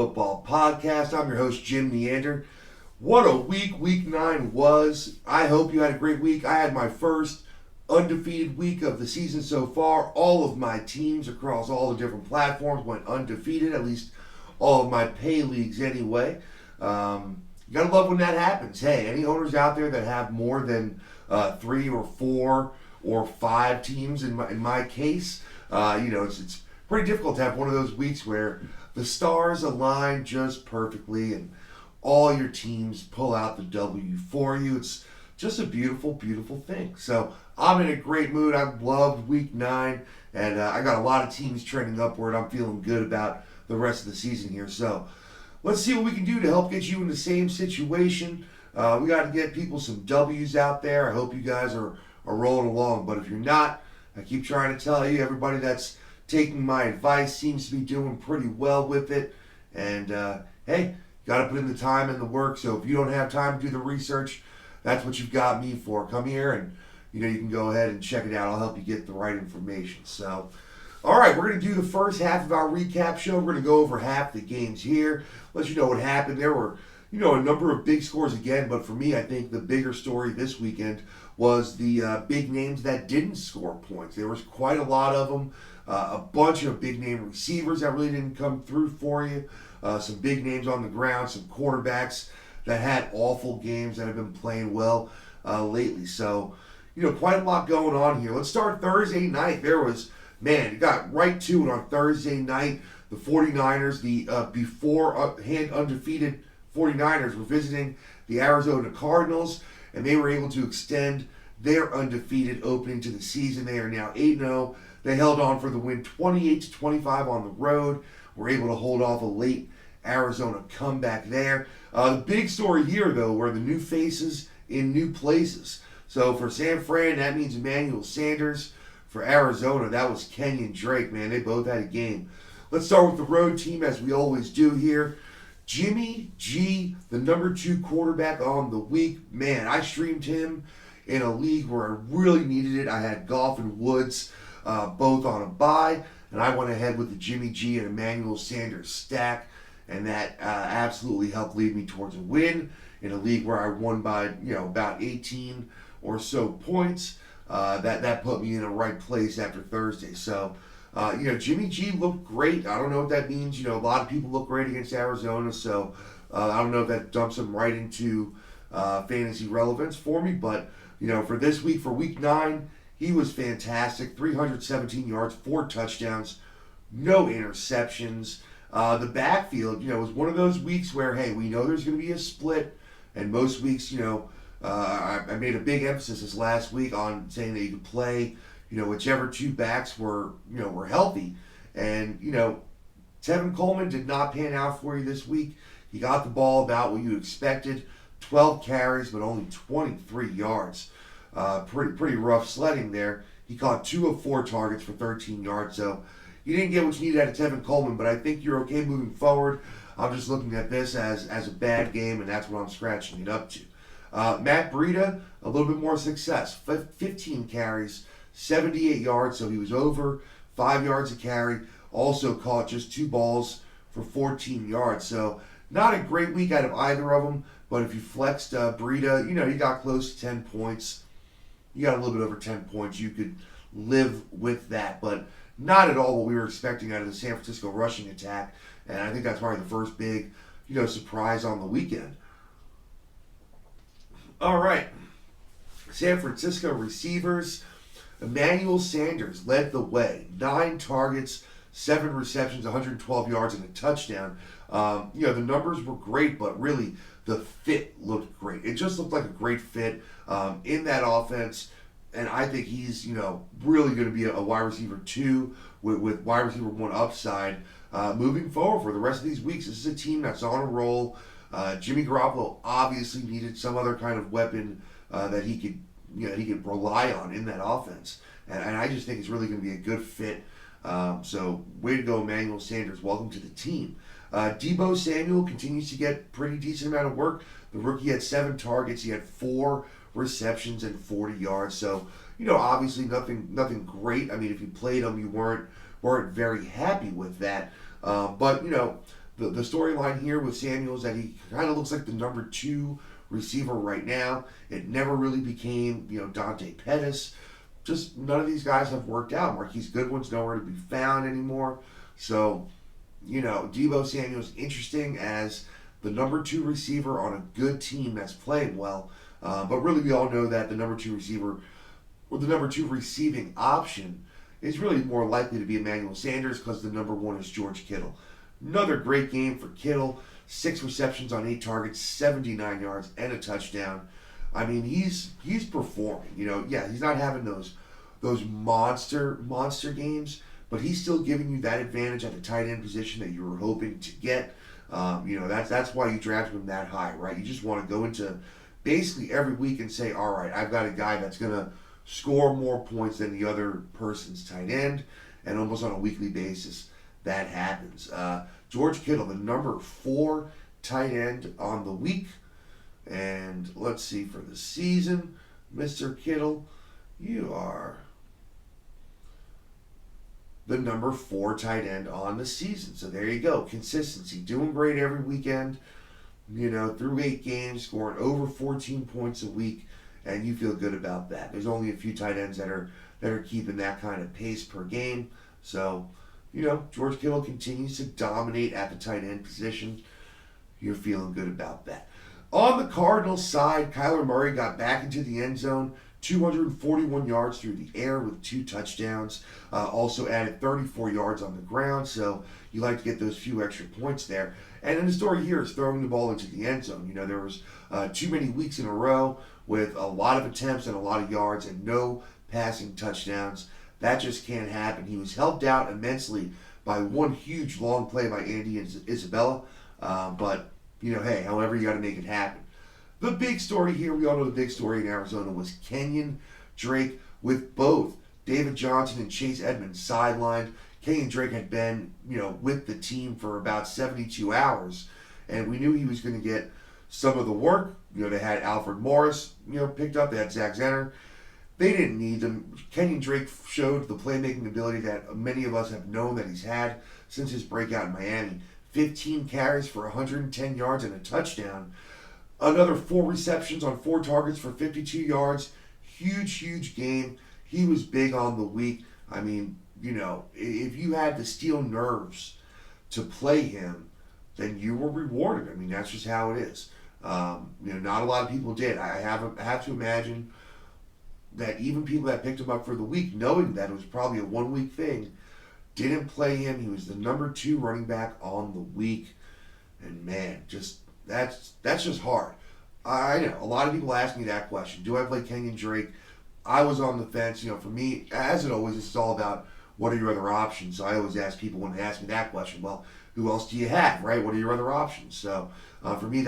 Football Podcast. I'm your host, Jim Neander. What a week 9 was. I hope you had a great week. I had my first undefeated week of the season so far. All of my teams across all the different platforms went undefeated, at least all of my pay leagues anyway. You gotta love when that happens. Hey, any owners out there that have more than 3 or 4 or 5 teams in my case, it's pretty difficult to have one of those weeks where the stars align just perfectly and all your teams pull out the W for you. It's just a beautiful, beautiful thing. So I'm in a great mood. I loved week 9, and I got a lot of teams trending upward. I'm feeling good about the rest of the season here. So let's see what we can do to help get you in the same situation. We got to get people some W's out there. I hope you guys are rolling along. But if you're not, I keep trying to tell you, everybody that's taking my advice seems to be doing pretty well with it. And hey, got to put in the time and the work. So if you don't have time to do the research, that's what you've got me for. Come here and you can go ahead and check it out. I'll help you get the right information. So, all right, we're going to do the first half of our recap show. We're going to go over half the games here, let you know what happened. There were, a number of big scores again, but for me, I think the bigger story this weekend was the big names that didn't score points. There was quite a lot of them. A bunch of big name receivers that really didn't come through for you. Some big names on the ground, some quarterbacks that had awful games that have been playing well lately. So, quite a lot going on here. Let's start Thursday night. There was, it got right to it on Thursday night. The 49ers, the beforehand undefeated 49ers, were visiting the Arizona Cardinals, and they were able to extend their undefeated opening to the season. They are now 8-0. They held on for the win 28-25 on the road. Were able to hold off a late Arizona comeback there. The big story here, though, were the new faces in new places. So for San Fran, that means Emmanuel Sanders. For Arizona, that was Kenyon Drake, man. They both had a game. Let's start with the road team, as we always do here. Jimmy G, the number 2 quarterback on the week. Man, I streamed him in a league where I really needed it. I had Goff and Woods both on a bye, and I went ahead with the Jimmy G and Emmanuel Sanders stack, and that absolutely helped lead me towards a win in a league where I won by about 18 or so points. That put me in the right place after Thursday. So, Jimmy G looked great. I don't know what that means. A lot of people look great against Arizona, so I don't know if that dumps him right into fantasy relevance for me. But, for this week, for week 9, he was fantastic. 317 yards, 4 touchdowns, no interceptions. The backfield, was one of those weeks where, hey, we know there's going to be a split, and most weeks, I made a big emphasis this last week on saying that you could play, whichever 2 backs were healthy. And, Tevin Coleman did not pan out for you this week. He got the ball about what you expected. 12 carries, but only 23 yards. Pretty rough sledding there. He caught 2 of 4 targets for 13 yards. So you didn't get what you needed out of Tevin Coleman, but I think you're okay moving forward. I'm just looking at this as a bad game, and that's what I'm scratching it up to. Matt Breida, a little bit more success. 15 carries, 78 yards, so he was over 5 yards a carry. Also caught just 2 balls for 14 yards. So not a great week out of either of them, but if you flexed Breida, you got close to 10 points. You got a little bit over 10 points. You could live with that, but not at all what we were expecting out of the San Francisco rushing attack. And I think that's probably the first big, surprise on the weekend. All right, San Francisco receivers. Emmanuel Sanders led the way. 9 targets, 7 receptions, 112 yards, and a touchdown. The numbers were great, but really the fit looked great. It just looked like a great fit in that offense, and I think he's, really going to be a wide receiver 2 with wide receiver 1 upside moving forward for the rest of these weeks. This is a team that's on a roll. Jimmy Garoppolo obviously needed some other kind of weapon that he could rely on in that offense, and I just think it's really going to be a good fit. So way to go, Emmanuel Sanders. Welcome to the team. Deebo Samuel continues to get pretty decent amount of work. The rookie had 7 targets. He had 4 receptions and 40 yards. So, obviously nothing great. I mean, if you played him, you weren't very happy with that. But the storyline here with Samuel is that he kind of looks like the number 2 receiver right now. It never really became, Dante Pettis. Just none of these guys have worked out. Marquise Goodwin's nowhere to be found anymore. So, Deebo Samuel's interesting as the number 2 receiver on a good team that's playing well. But really, we all know that the number 2 receiver or the number 2 receiving option is really more likely to be Emmanuel Sanders because the number 1 is George Kittle. Another great game for Kittle. 6 receptions on 8 targets, 79 yards, and a touchdown. I mean, he's performing. He's not having those monster games, but he's still giving you that advantage at the tight end position that you were hoping to get. That's why you drafted him that high, right? You just want to go into basically every week and say, all right, I've got a guy that's going to score more points than the other person's tight end, and almost on a weekly basis that happens. George Kittle, the number 4 tight end on the week. And let's see, for the season, Mr. Kittle, you are the number 4 tight end on the season. So there you go. Consistency. Doing great every weekend. Through 8 games, scoring over 14 points a week, and you feel good about that. There's only a few tight ends that are keeping that kind of pace per game. So, George Kittle continues to dominate at the tight end position. You're feeling good about that. On the Cardinals side, Kyler Murray got back into the end zone, 241 yards through the air with 2 touchdowns. Also added 34 yards on the ground, so you like to get those few extra points there. And then the story here is throwing the ball into the end zone. There was too many weeks in a row with a lot of attempts and a lot of yards and no passing touchdowns. That just can't happen. He was helped out immensely by one huge long play by Andy and Isabella. But, hey, however, you got to make it happen. The big story here, we all know the big story in Arizona was Kenyon Drake with both David Johnson and Chase Edmonds sidelined. Kenyon Drake had been, with the team for about 72 hours, and we knew he was going to get some of the work. They had Alfred Morris, picked up. They had Zach Zenner. They didn't need them. Kenyon Drake showed the playmaking ability that many of us have known that he's had since his breakout in Miami. 15 carries for 110 yards and a touchdown. Another 4 receptions on 4 targets for 52 yards. Huge game. He was big on the week. I mean, if you had the steel nerves to play him, then you were rewarded. I mean, that's just how it is. Not a lot of people did. I have to imagine that even people that picked him up for the week, knowing that it was probably a 1-week thing, didn't play him. He was the number 2 running back on the week. And man, that's just hard. I know a lot of people ask me that question. Do I play Kenyon Drake? I was on the fence. For me, as it always is, it's all about what are your other options. So I always ask people when they ask me that question, well, who else do you have, right? What are your other options? So for me,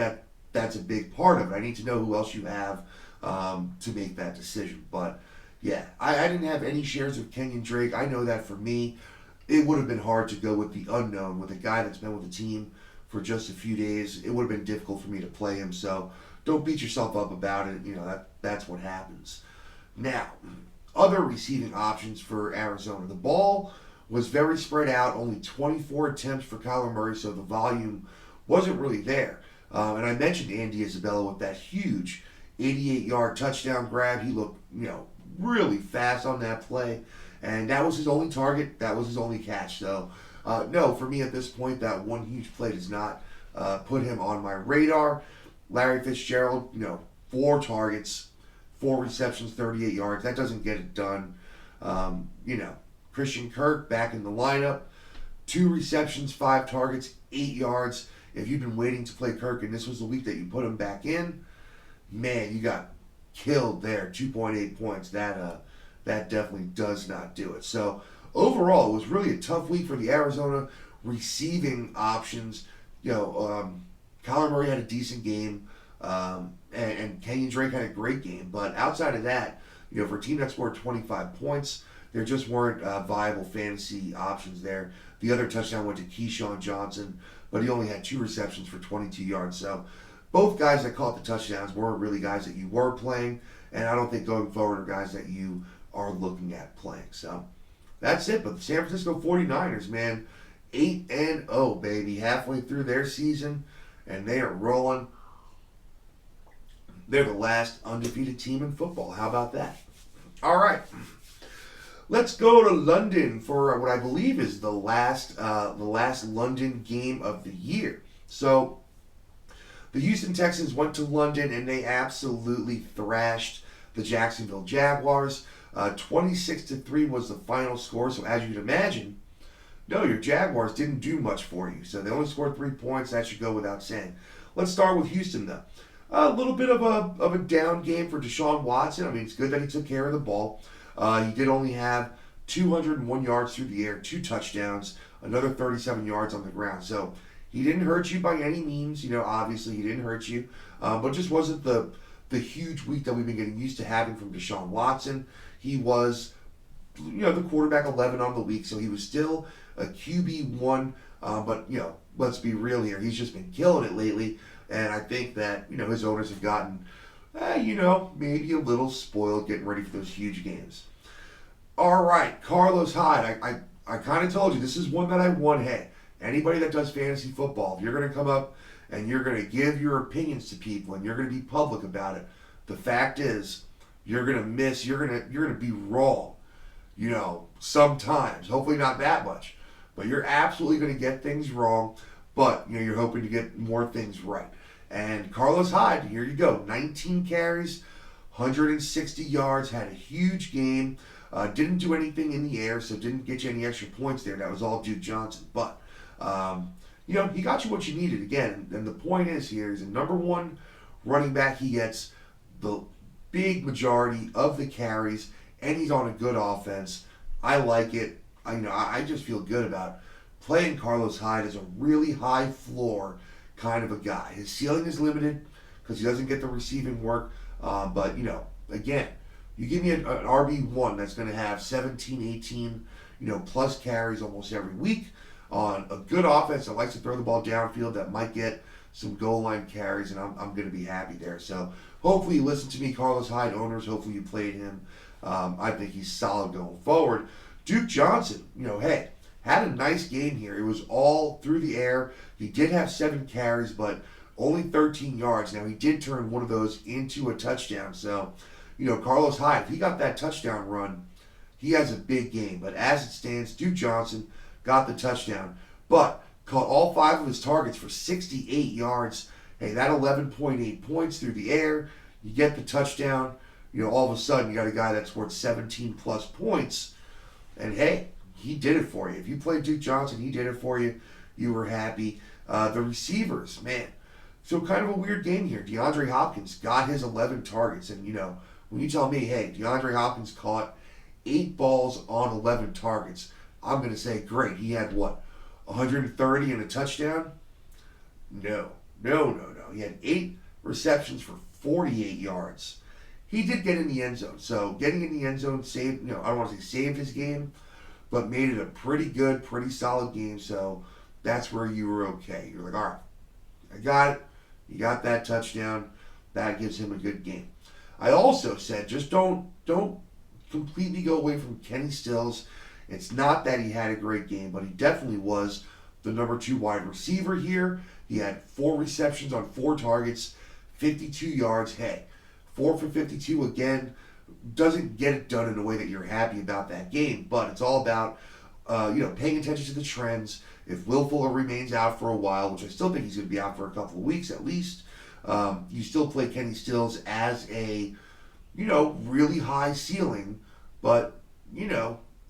that's a big part of it. I need to know who else you have to make that decision. But yeah, I didn't have any shares of Kenyon Drake. I know that for me, it would have been hard to go with the unknown, with a guy that's been with the team for just a few days. It would have been difficult for me to play him. So don't beat yourself up about it. That's what happens. Now, other receiving options for Arizona. The ball was very spread out, only 24 attempts for Kyler Murray, so the volume wasn't really there. And I mentioned Andy Isabella with that huge 88-yard touchdown grab. He looked, really fast on that play. And that was his only target. That was his only catch. So, no, for me at this point, that one huge play does not put him on my radar. Larry Fitzgerald, 4 targets, 4 receptions, 38 yards. That doesn't get it done. Christian Kirk back in the lineup. 2 receptions, 5 targets, 8 yards. If you've been waiting to play Kirk and this was the week that you put him back in, man, you got killed there. 2.8 points. That definitely does not do it. So overall, it was really a tough week for the Arizona receiving options. Kyler Murray had a decent game, and Kenyon Drake had a great game. But outside of that, for a team that scored 25 points, there just weren't viable fantasy options there. The other touchdown went to Keyshawn Johnson, but he only had 2 receptions for 22 yards. So both guys that caught the touchdowns weren't really guys that you were playing, and I don't think going forward are guys that you are looking at playing. So that's it. But the San Francisco 49ers, man, 8-0, baby. Halfway through their season, and they are rolling. They're the last undefeated team in football. How about that? All right. Let's go to London for what I believe is the last London game of the year. So the Houston Texans went to London and they absolutely thrashed the Jacksonville Jaguars. 26-3 was the final score. So as you can imagine, no, your Jaguars didn't do much for you. So they only scored 3 points. That should go without saying. Let's start with Houston though. A little bit of a down game for Deshaun Watson. I mean, it's good that he took care of the ball. He did only have 201 yards through the air, 2 touchdowns, another 37 yards on the ground. So he didn't hurt you by any means. Obviously he didn't hurt you, but just wasn't the huge week that we've been getting used to having from Deshaun Watson. He was, the quarterback 11 on the week, so he was still a QB1. But let's be real here. He's just been killing it lately, and I think that his owners have gotten maybe a little spoiled getting ready for those huge games. All right, Carlos Hyde. I kind of told you this is one that I won. Hey, anybody that does fantasy football, if you're going to come up and you're going to give your opinions to people and you're going to be public about it, the fact is you're going to miss. You're going to be wrong. Sometimes. Hopefully not that much, but you're absolutely going to get things wrong. But you're hoping to get more things right. And Carlos Hyde, here you go. 19 carries, 160 yards, had a huge game. Didn't do anything in the air, so didn't get you any extra points there. That was all Duke Johnson. But, he got you what you needed again. And the point is here, he's a number 1 running back. He gets the big majority of the carries, and he's on a good offense. I like it. I just feel good about playing Carlos Hyde as a really high floor kind of a guy. His ceiling is limited because he doesn't get the receiving work. But, again, you give me an RB1 that's going to have 17, 18, plus carries almost every week on a good offense that likes to throw the ball downfield that might get some goal line carries, and I'm going to be happy there. So hopefully you listen to me, Carlos Hyde owners. Hopefully you played him. I think he's solid going forward. Duke Johnson, hey, had a nice game here. It was all through the air. He did have 7 carries, but only 13 yards. Now, he did turn one of those into a touchdown. So, Carlos Hyde, if he got that touchdown run, he has a big game. But as it stands, Duke Johnson got the touchdown, but caught all 5 of his targets for 68 yards. Hey, that 11.8 points through the air. You get the touchdown. All of a sudden, you got a guy that scored 17 plus points. And hey, he did it for you. If you played Duke Johnson, he did it for you. You were happy. The receivers, man. So kind of a weird game here. DeAndre Hopkins got his 11 targets. And, when you tell me, hey, DeAndre Hopkins caught 8 balls on 11 targets, I'm going to say, great. He had, 130 and a touchdown? No. He had 8 receptions for 48 yards. He did get in the end zone. So getting in the end zone saved, I don't want to say saved his game, but made it a pretty good, pretty solid game. So that's where you were okay. You're like, all right, I got it. You got that touchdown. That gives him a good game. I also said, just don't completely go away from Kenny Stills. It's not that he had a great game, but he definitely was the number 2 wide receiver here. He had 4 receptions on 4 targets, 52 yards. Hey, 4 for 52 again. Doesn't get it done in a way that you're happy about that game, but it's all about paying attention to the trends. If Will Fuller remains out for a while, which I still think he's going to be out for a couple of weeks at least, you still play Kenny Stills as a really high ceiling, but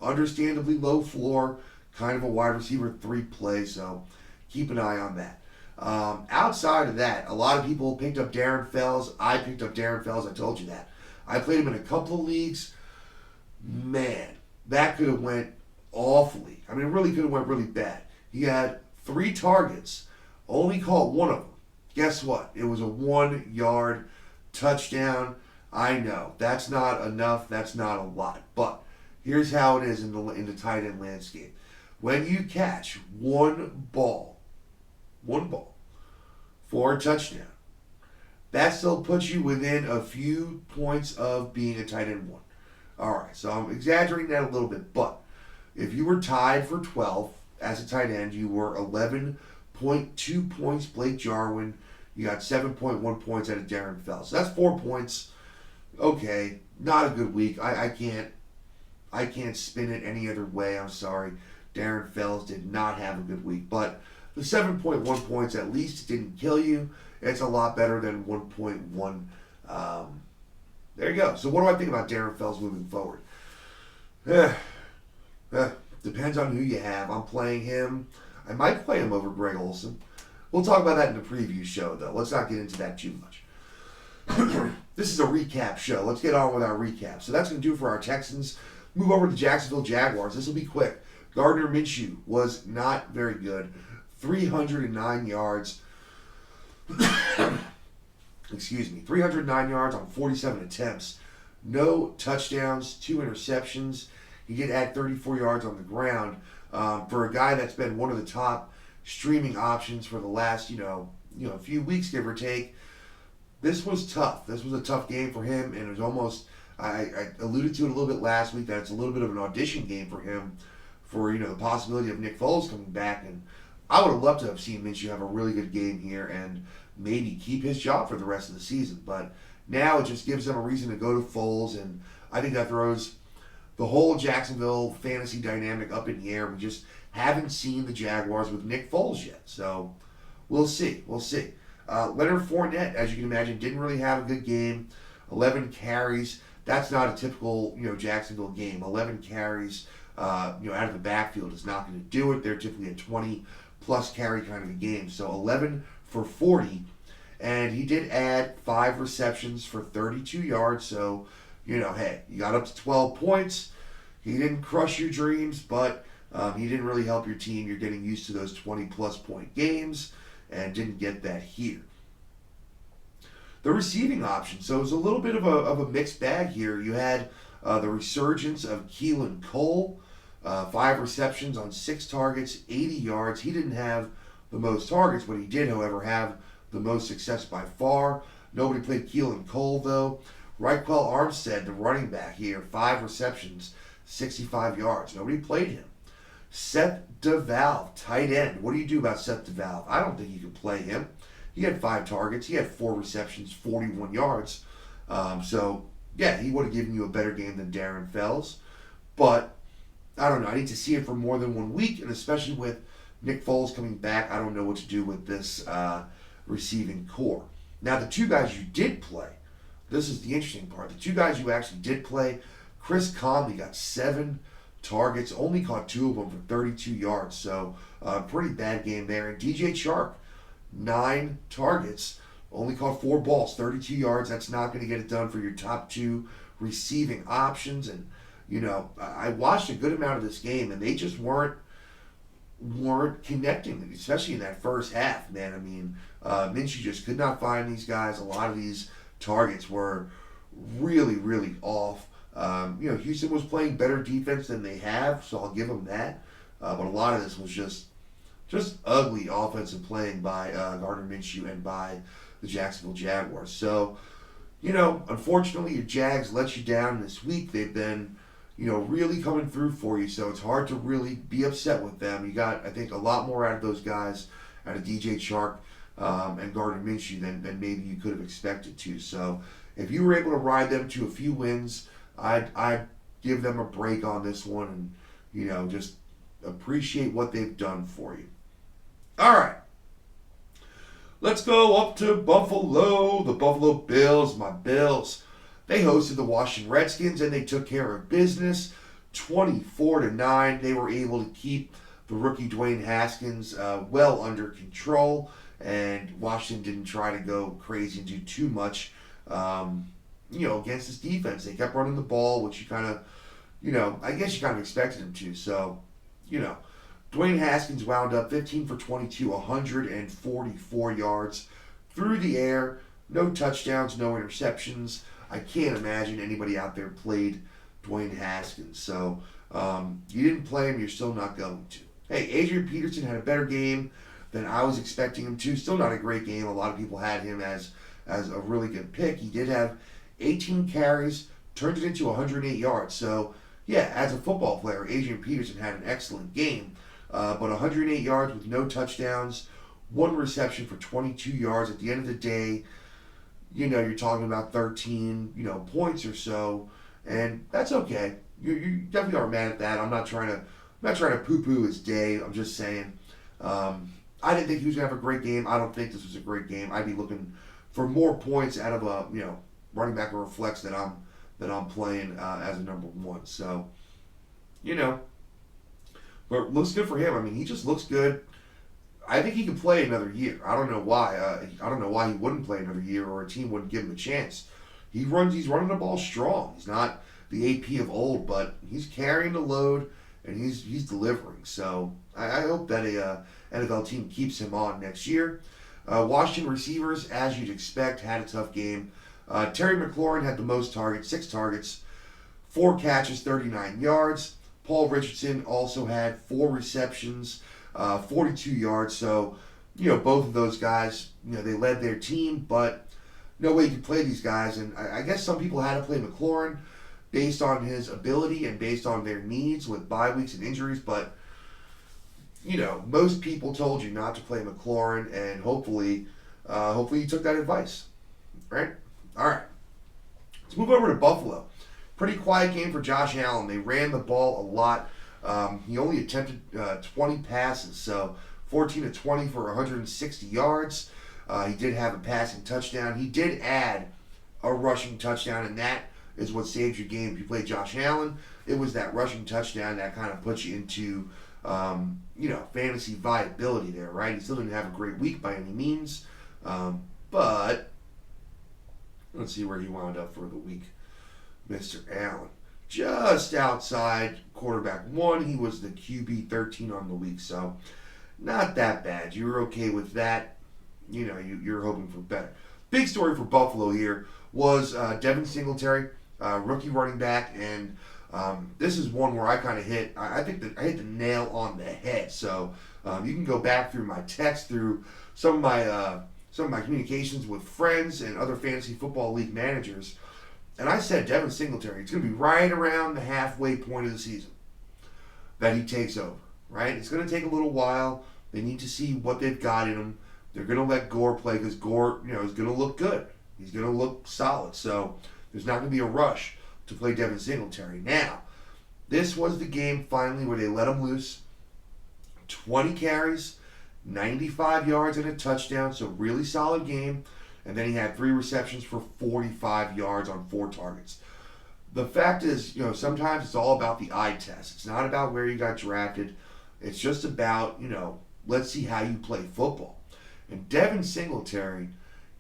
understandably low floor, kind of a wide receiver 3 play. So keep an eye on that. Outside of that, a lot of people picked up Darren Fells. I picked up Darren Fells. I told you that. I played him in a couple of leagues. Man, that could have went awfully. I mean, it really could have went really bad. He had 3 targets, only caught 1 of them. Guess what? It was a 1-yard touchdown. I know that's not enough. That's not a lot. But here's how it is in the tight end landscape. When you catch one ball for a touchdown, that still puts you within a few points of being a tight end 1. All right, so I'm exaggerating that a little bit, but if you were tied for 12th as a tight end. You were 11.2 points, Blake Jarwin. You got 7.1 points out of Darren Fells. So that's 4 points. Okay, not a good week. I can't spin it any other way. I'm sorry. Darren Fells did not have a good week. But the 7.1 points at least didn't kill you. It's a lot better than 1.1. There you go. So what do I think about Darren Fells moving forward? Depends on who you have. I'm playing him. I might play him over Greg Olsen. We'll talk about that in the preview show, though. Let's not get into that too much. This is a recap show. Let's get on with our recap. So that's going to do it for our Texans. Move over to Jacksonville Jaguars. This will be quick. Gardner Minshew was not very good. 309 yards. Excuse me. 309 yards on 47 attempts. No touchdowns, 2 interceptions. He did add 34 yards on the ground. For a guy that's been one of the top streaming options for the last, few weeks, give or take, this was tough. This was a tough game for him, and it was almost, I alluded to it a little bit last week, that it's a little bit of an audition game for him for, the possibility of Nick Foles coming back. And I would have loved to have seen Minshew have a really good game here and maybe keep his job for the rest of the season. But now it just gives them a reason to go to Foles, and I think that throws the whole Jacksonville fantasy dynamic up in the air. We just haven't seen the Jaguars with Nick Foles yet. So we'll see. Leonard Fournette, as you can imagine, didn't really have a good game. 11 carries. That's not a typical, Jacksonville game. 11 carries, out of the backfield is not going to do it. They're typically a 20-plus carry kind of a game. So 11 for 40. And he did add 5 receptions for 32 yards. So, hey, you got up to 12 points. He didn't crush your dreams, but he didn't really help your team. You're getting used to those 20-plus point games and didn't get that here. The receiving option. So it was a little bit of a mixed bag here. You had the resurgence of Keelan Cole. 5 receptions on 6 targets, 80 yards. He didn't have the most targets, but he did, however, have the most success by far. Nobody played Keelan Cole, though. Raquel Armstead, the running back here, 5 receptions, 65 yards. Nobody played him. Seth DeValve, tight end. What do you do about Seth DeValve? I don't think you can play him. He had 5 targets. He had 4 receptions, 41 yards. He would have given you a better game than Darren Fells. But, I don't know. I need to see it for more than 1 week, and especially with Nick Foles coming back, I don't know what to do with this receiving core. Now, the 2 guys you did play, this is the interesting part. The 2 guys you actually did play, Chris Conley got 7 targets, only caught 2 of them for 32 yards. So, pretty bad game there. And DJ Chark, 9 targets, only caught 4 balls, 32 yards. That's not going to get it done for your top 2 receiving options. And, I watched a good amount of this game, and they just weren't connecting, especially in that first half, man. I mean, Minshew just could not find these guys. A lot of these targets were really, really off. Houston was playing better defense than they have, so I'll give them that. But a lot of this was just ugly offensive playing by Gardner Minshew and by the Jacksonville Jaguars. So, unfortunately, your Jags let you down this week. They've been, really coming through for you, so it's hard to really be upset with them. You got, I think, a lot more out of those guys, out of DJ Chark and Gardner Minshew than maybe you could have expected to. So, if you were able to ride them to a few wins, I'd give them a break on this one and, just appreciate what they've done for you. All right. Let's go up to Buffalo. The Buffalo Bills, my Bills. They hosted the Washington Redskins, and they took care of business. 24-9. They were able to keep the rookie Dwayne Haskins well under control, and Washington didn't try to go crazy and do too much, against this defense. They kept running the ball, which you kind of, I guess you kind of expected them to. So, Dwayne Haskins wound up 15 for 22, 144 yards through the air. No touchdowns, no interceptions. I can't imagine anybody out there played Dwayne Haskins. So, you didn't play him, you're still not going to. Hey, Adrian Peterson had a better game than I was expecting him to. Still not a great game. A lot of people had him as a really good pick. He did have 18 carries, turned it into 108 yards. So, yeah, as a football player, Adrian Peterson had an excellent game. but 108 yards with no touchdowns, one reception for 22 yards. At the end of the day, you're talking about 13, points or so, and that's okay. You definitely are mad at that. I'm not trying to poo-poo his day. I'm just saying, I didn't think he was gonna have a great game. I don't think this was a great game. I'd be looking for more points out of a running back who reflects that I'm playing as a number one. So, but looks good for him. I mean, he just looks good. I think he could play another year. I don't know why. I don't know why he wouldn't play another year, or a team wouldn't give him a chance. He's running the ball strong. He's not the AP of old, but he's carrying the load and he's delivering. So I hope that a NFL team keeps him on next year. Washington receivers, as you'd expect, had a tough game. Terry McLaurin had the most targets, 6 targets, 4 catches, 39 yards. Paul Richardson also had 4 receptions, 42 yards. So, both of those guys, they led their team, but no way you could play these guys. And I guess some people had to play McLaurin based on his ability and based on their needs with bye weeks and injuries. But, most people told you not to play McLaurin, and hopefully you took that advice. Right? All right. Let's move over to Buffalo. Pretty quiet game for Josh Allen. They ran the ball a lot. He only attempted 20 passes, so 14 to 20 for 160 yards. He did have a passing touchdown. He did add a rushing touchdown, and that is what saves your game. If you play Josh Allen, it was that rushing touchdown that kind of puts you into fantasy viability there, right? He still didn't have a great week by any means, but let's see where he wound up for the week. Mr. Allen, just outside quarterback 1. He was the QB 13 on the week, so not that bad. You were okay with that. You're hoping for better. Big story for Buffalo here was Devin Singletary, rookie running back, and this is one where I kind of hit. I think that I hit the nail on the head. So you can go back through my text, through some of my communications with friends and other fantasy football league managers. And I said Devin Singletary, it's going to be right around the halfway point of the season that he takes over, right? It's going to take a little while. They need to see what they've got in him. They're going to let Gore play because Gore, is going to look good. He's going to look solid. So there's not going to be a rush to play Devin Singletary. Now, this was the game finally where they let him loose. 20 carries, 95 yards and a touchdown, so really solid game. And then he had 3 receptions for 45 yards on 4 targets. The fact is, sometimes it's all about the eye test. It's not about where you got drafted. It's just about, let's see how you play football. And Devin Singletary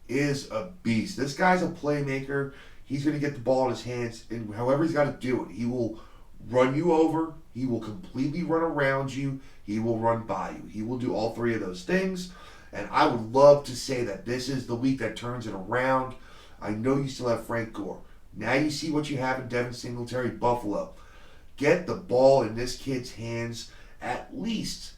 is a beast. This guy's a playmaker. He's going to get the ball in his hands, and however he's got to do it. He will run you over. He will completely run around you. He will run by you. He will do all 3 of those things. And I would love to say that this is the week that turns it around. I know you still have Frank Gore. Now you see what you have in Devin Singletary, Buffalo. Get the ball in this kid's hands at least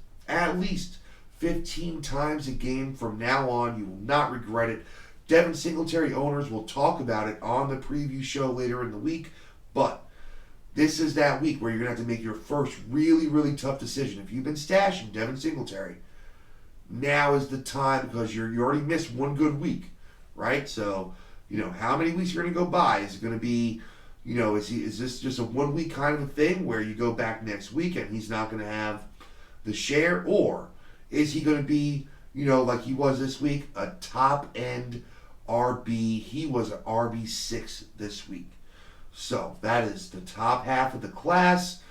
15 times a game from now on. You will not regret it. Devin Singletary owners will talk about it on the preview show later in the week. But this is that week where you're going to have to make your first really, really tough decision. If you've been stashing Devin Singletary, now is the time, because you already missed one good week, right? So, how many weeks are going to go by? Is it going to be, is this just a 1 week kind of a thing where you go back next week and he's not going to have the share? Or is he going to be, like he was this week, a top end RB? He was an RB6 this week. So that is the top half of the class.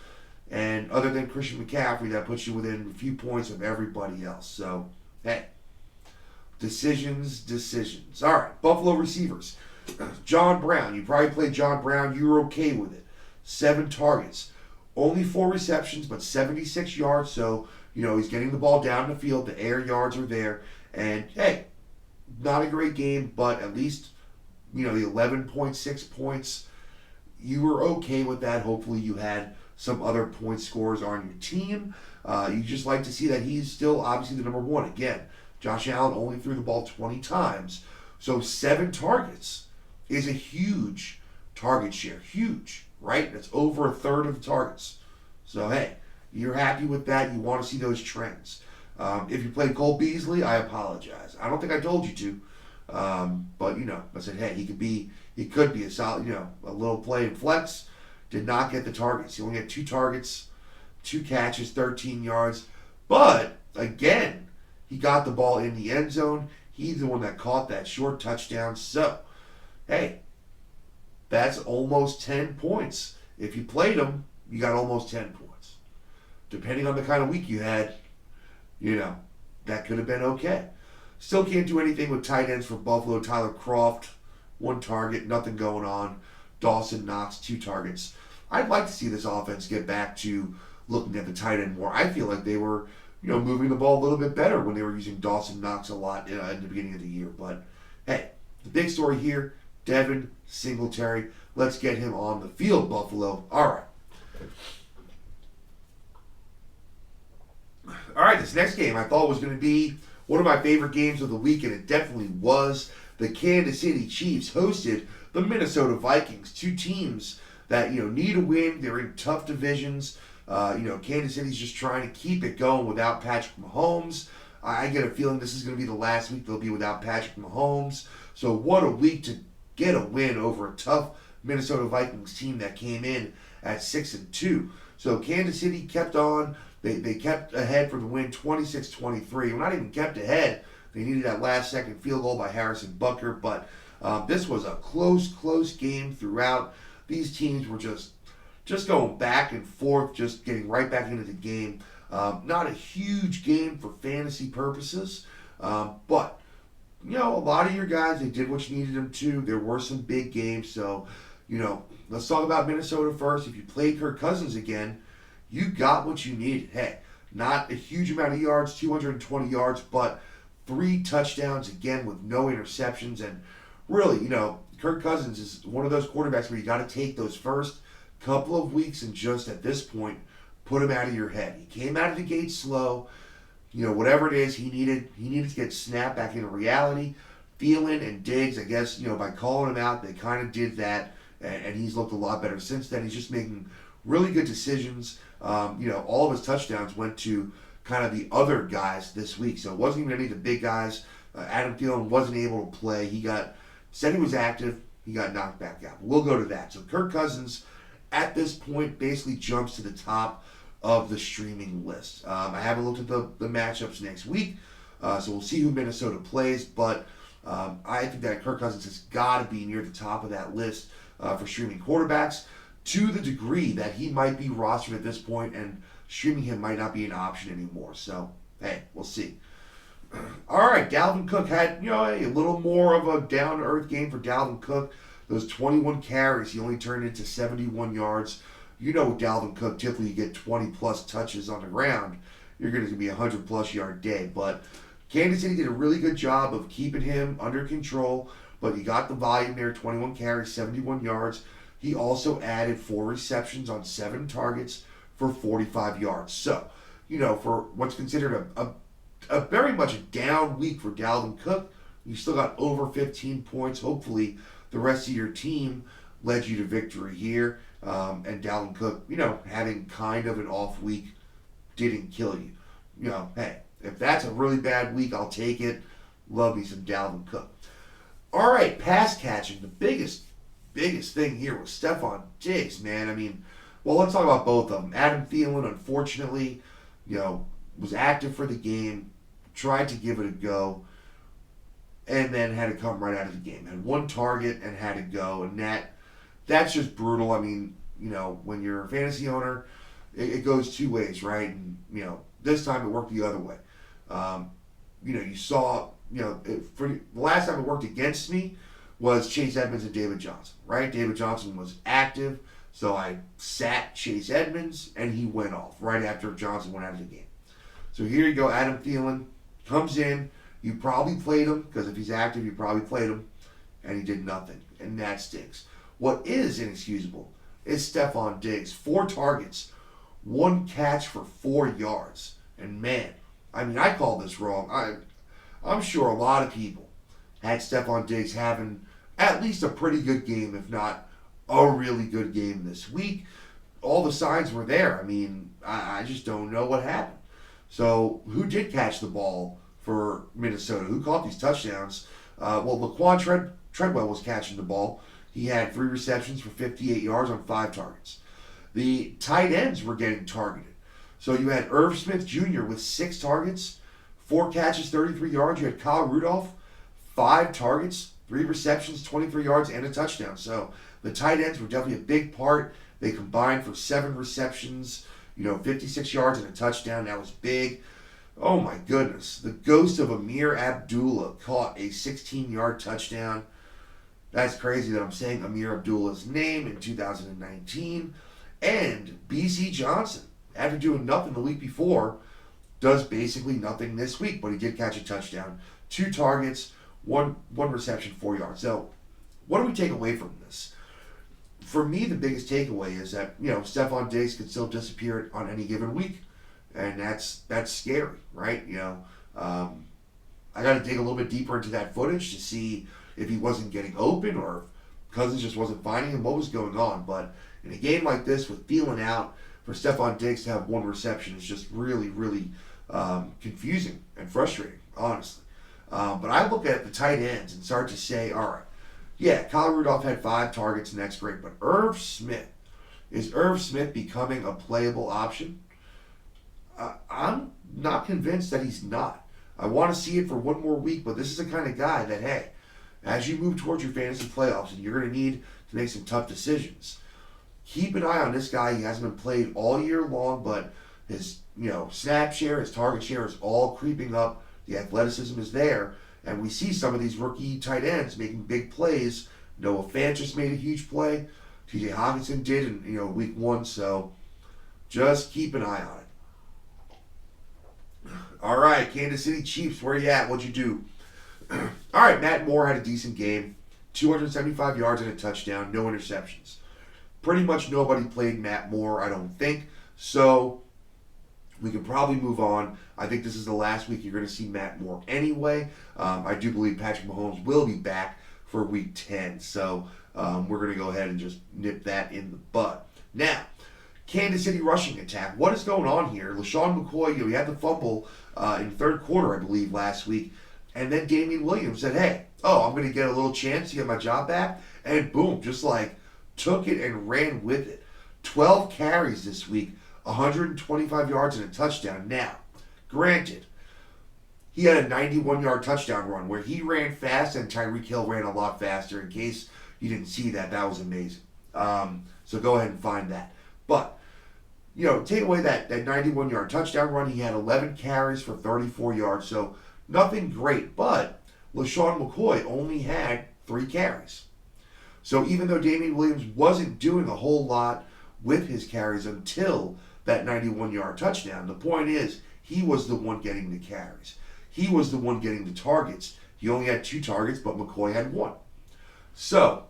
And other than Christian McCaffrey, that puts you within a few points of everybody else. So, hey, decisions. All right, Buffalo receivers. John Brown. You probably played John Brown. You were okay with it. 7 targets. Only 4 receptions, but 76 yards. So, he's getting the ball down the field. The air yards are there. And, hey, not a great game, but at least, the 11.6 points, you were okay with that. Hopefully you had some other point scorers on your team. You just like to see that he's still obviously the number 1. Again, Josh Allen only threw the ball 20 times. So 7 targets is a huge target share. Huge, right? That's over a third of the targets. So, hey, You're happy with that. You want to see those trends. If you played Cole Beasley, I apologize. I don't think I told you to. But I said, hey, he could be a solid, a little play in flex. Did not get the targets. He only had 2 targets, 2 catches, 13 yards. But again, he got the ball in the end zone. He's the one that caught that short touchdown. So, hey, that's almost 10 points. If you played him, you got almost 10 points. Depending on the kind of week you had, that could have been okay. Still can't do anything with tight ends for Buffalo. Tyler Kroft, 1 target, nothing going on. Dawson Knox, 2 targets. I'd like to see this offense get back to looking at the tight end more. I feel like they were, moving the ball a little bit better when they were using Dawson Knox a lot in the beginning of the year. But, hey, the big story here, Devin Singletary. Let's get him on the field, Buffalo. All right, this next game I thought was going to be one of my favorite games of the week, and it definitely was. The Kansas City Chiefs hosted the Minnesota Vikings, 2 teams that need a win. They're in tough divisions. Kansas City's just trying to keep it going without Patrick Mahomes. I get a feeling this is going to be the last week they'll be without Patrick Mahomes. So what a week to get a win over a tough Minnesota Vikings team that came in at 6-2. So Kansas City kept on. They kept ahead for the win, 26-23. Well, not even kept ahead. They needed that last-second field goal by Harrison Butker. But this was a close game throughout. These teams were just going back and forth, just getting right back into the game. Not a huge game for fantasy purposes, but a lot of your guys, they did what you needed them to. There were some big games, so let's talk about Minnesota first. If you played Kirk Cousins again, you got what you needed. Hey, not a huge amount of yards, 220 yards, but 3 touchdowns again with no interceptions. And really, Kirk Cousins is one of those quarterbacks where you got to take those first couple of weeks and just at this point put him out of your head. He came out of the gate slow. Whatever it is, he needed to get snapped back into reality. Thielen and Diggs, I guess, by calling him out, they kind of did that, and he's looked a lot better since then. He's just making really good decisions. All of his touchdowns went to kind of the other guys this week, so it wasn't even any of the big guys. Adam Thielen wasn't able to play. Said he was active. He got knocked back out. We'll go to that. So Kirk Cousins, at this point, basically jumps to the top of the streaming list. I haven't looked at the matchups next week, so we'll see who Minnesota plays, but I think that Kirk Cousins has got to be near the top of that list for streaming quarterbacks, to the degree that he might be rostered at this point and streaming him might not be an option anymore. So, hey, we'll see. All right, Dalvin Cook had, a little more of a down-to-earth game for Dalvin Cook. Those 21 carries, he only turned into 71 yards. With Dalvin Cook, typically you get 20-plus touches on the ground. You're going to be a 100-plus yard day. But Kansas City did a really good job of keeping him under control. But he got the volume there, 21 carries, 71 yards. He also added 4 receptions on 7 targets for 45 yards. So, for what's considered a very much a down week for Dalvin Cook, you still got over 15 points. Hopefully, the rest of your team led you to victory here. And Dalvin Cook, having kind of an off week didn't kill you. Hey, if that's a really bad week, I'll take it. Love me some Dalvin Cook. All right, pass catching. The biggest thing here was Stephon Diggs, man. Let's talk about both of them. Adam Thielen, unfortunately, was active for the game, tried to give it a go, and then had to come right out of the game. Had 1 target and had to go, and that's just brutal. When you're a fantasy owner, it goes 2 ways, right? And, this time it worked the other way. You saw, for the last time it worked against me was Chase Edmonds and David Johnson, right? David Johnson was active, so I sat Chase Edmonds, and he went off right after Johnson went out of the game. So here you go, Adam Thielen comes in. You probably played him, because if he's active, you probably played him, and he did nothing, and that stinks. What is inexcusable is Stephon Diggs. 4 targets, 1 catch for 4 yards. And man, I called this wrong. I'm sure a lot of people had Stephon Diggs having at least a pretty good game, if not a really good game this week. all the signs were there. I mean, I just don't know what happened. So who did catch the ball for Minnesota? Who caught these touchdowns? Well, Treadwell was catching the ball. He had 3 receptions for 58 yards on 5 targets. The tight ends were getting targeted. So you had Irv Smith Jr. with 6 targets, 4 catches, 33 yards. You had Kyle Rudolph, 5 targets, 3 receptions, 23 yards, and a touchdown. So the tight ends were definitely a big part. They combined for 7 receptions, 56 yards and a touchdown. That was big. Oh my goodness. The ghost of Amir Abdullah caught a 16-yard touchdown. That's crazy that I'm saying Amir Abdullah's name in 2019. And B.C. Johnson, after doing nothing the week before, does basically nothing this week, but he did catch a touchdown. 2 targets, one reception, 4 yards. So what do we take away from this? For me, the biggest takeaway is that, Stephon Diggs could still disappear on any given week. And that's scary, right? I got to dig a little bit deeper into that footage to see if he wasn't getting open or if Cousins just wasn't finding him, what was going on. But in a game like this, with Thielen out, for Stephon Diggs to have 1 reception is just really, really confusing and frustrating, honestly. But I look at the tight ends and start to say, all right, yeah, Kyle Rudolph had 5 targets, and that's great. But is Irv Smith becoming a playable option? I'm not convinced that he's not. I want to see it for 1 more week, but this is the kind of guy that, hey, as you move towards your fantasy playoffs and you're going to need to make some tough decisions, keep an eye on this guy. He hasn't been played all year long, but his snap share, his target share is all creeping up. The athleticism is there, and we see some of these rookie tight ends making big plays. Noah Fant just made a huge play. T.J. Hockenson did in week 1, so just keep an eye on it. All right, Kansas City Chiefs, where you at? What'd you do? All right, Matt Moore had a decent game. 275 yards and a touchdown, no interceptions. Pretty much nobody played Matt Moore, I don't think. So we can probably move on. I think this is the last week you're going to see Matt Moore anyway. I do believe Patrick Mahomes will be back for week 10. So we're going to go ahead and just nip that in the bud. Now, Kansas City rushing attack. What is going on here? LaShawn McCoy, he had the fumble in the 3rd quarter, I believe, last week. And then Damian Williams said, hey, I'm going to get a little chance to get my job back. And boom, just took it and ran with it. 12 carries this week, 125 yards and a touchdown. Now, granted, he had a 91-yard touchdown run where he ran fast and Tyreek Hill ran a lot faster. In case you didn't see that, that was amazing. So go ahead and find that. But take away that 91-yard touchdown run, he had 11 carries for 34 yards. So nothing great, but LaShawn McCoy only had 3 carries. So even though Damian Williams wasn't doing a whole lot with his carries until that 91-yard touchdown, the point is he was the one getting the carries. He was the one getting the targets. He only had 2 targets, but McCoy had 1. So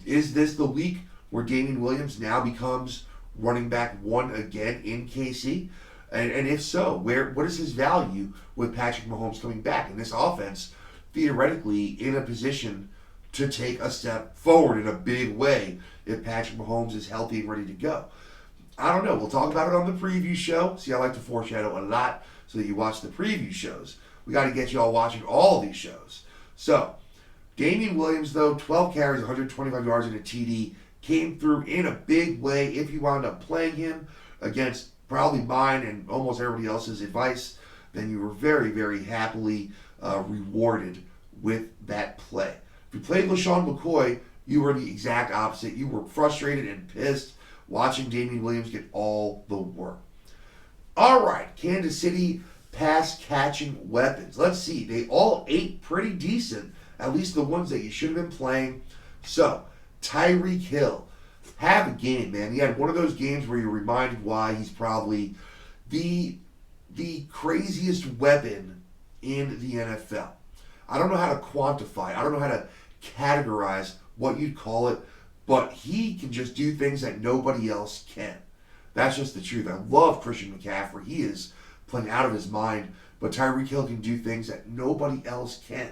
is this the week where Damian Williams now becomes running back 1 again in KC? And if so, what is his value with Patrick Mahomes coming back? And this offense, theoretically, in a position to take a step forward in a big way if Patrick Mahomes is healthy and ready to go. I don't know. We'll talk about it on the preview show. See, I like to foreshadow a lot so that you watch the preview shows. We got to get you all watching all these shows. So, Damian Williams, though, 12 carries, 125 yards and a TD, came through in a big way. If you wound up playing him against probably mine and almost everybody else's advice, then you were very, very happily rewarded with that play. If you played LaShawn McCoy, you were the exact opposite. You were frustrated and pissed watching Damian Williams get all the work. All right, Kansas City pass-catching weapons. Let's see. They all ate pretty decent, at least the ones that you should have been playing. So, Tyreek Hill, have a game, man. He had one of those games where you're reminded why he's probably the craziest weapon in the NFL. I don't know how to quantify. I don't know how to categorize what you'd call it, but he can just do things that nobody else can. That's just the truth. I love Christian McCaffrey. He is playing out of his mind, but Tyreek Hill can do things that nobody else can.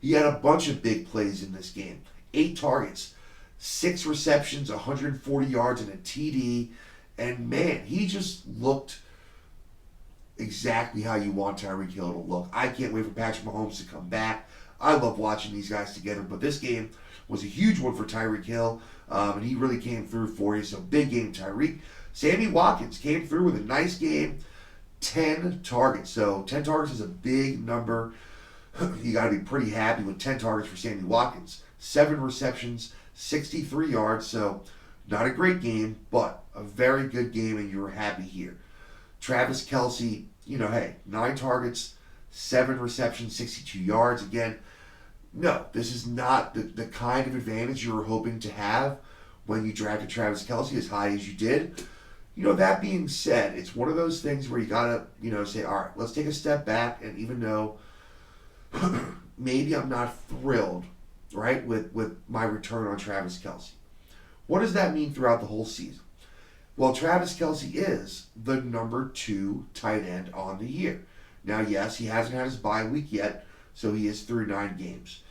He had a bunch of big plays in this game. 8 targets, 6 receptions, 140 yards, and a TD. And man, he just looked exactly how you want Tyreek Hill to look. I can't wait for Patrick Mahomes to come back. I love watching these guys together, but this game was a huge one for Tyreek Hill, and he really came through for you. So big game, Tyreek. Sammy Watkins came through with a nice game, 10 targets. So 10 targets is a big number. You got to be pretty happy with 10 targets for Sammy Watkins. 7 receptions, 63 yards. So not a great game, but a very good game, and you were happy here. Travis Kelce, hey, 9 targets, 7 receptions, 62 yards. Again, no, this is not the kind of advantage you were hoping to have when you drafted Travis Kelce as high as you did. That being said, it's one of those things where you got to, say, all right, let's take a step back, and even though maybe I'm not thrilled, right, with my return on Travis Kelce, what does that mean throughout the whole season? Well, Travis Kelce is the number 2 tight end on the year. Now, yes, he hasn't had his bye week yet, so he is through 9 games.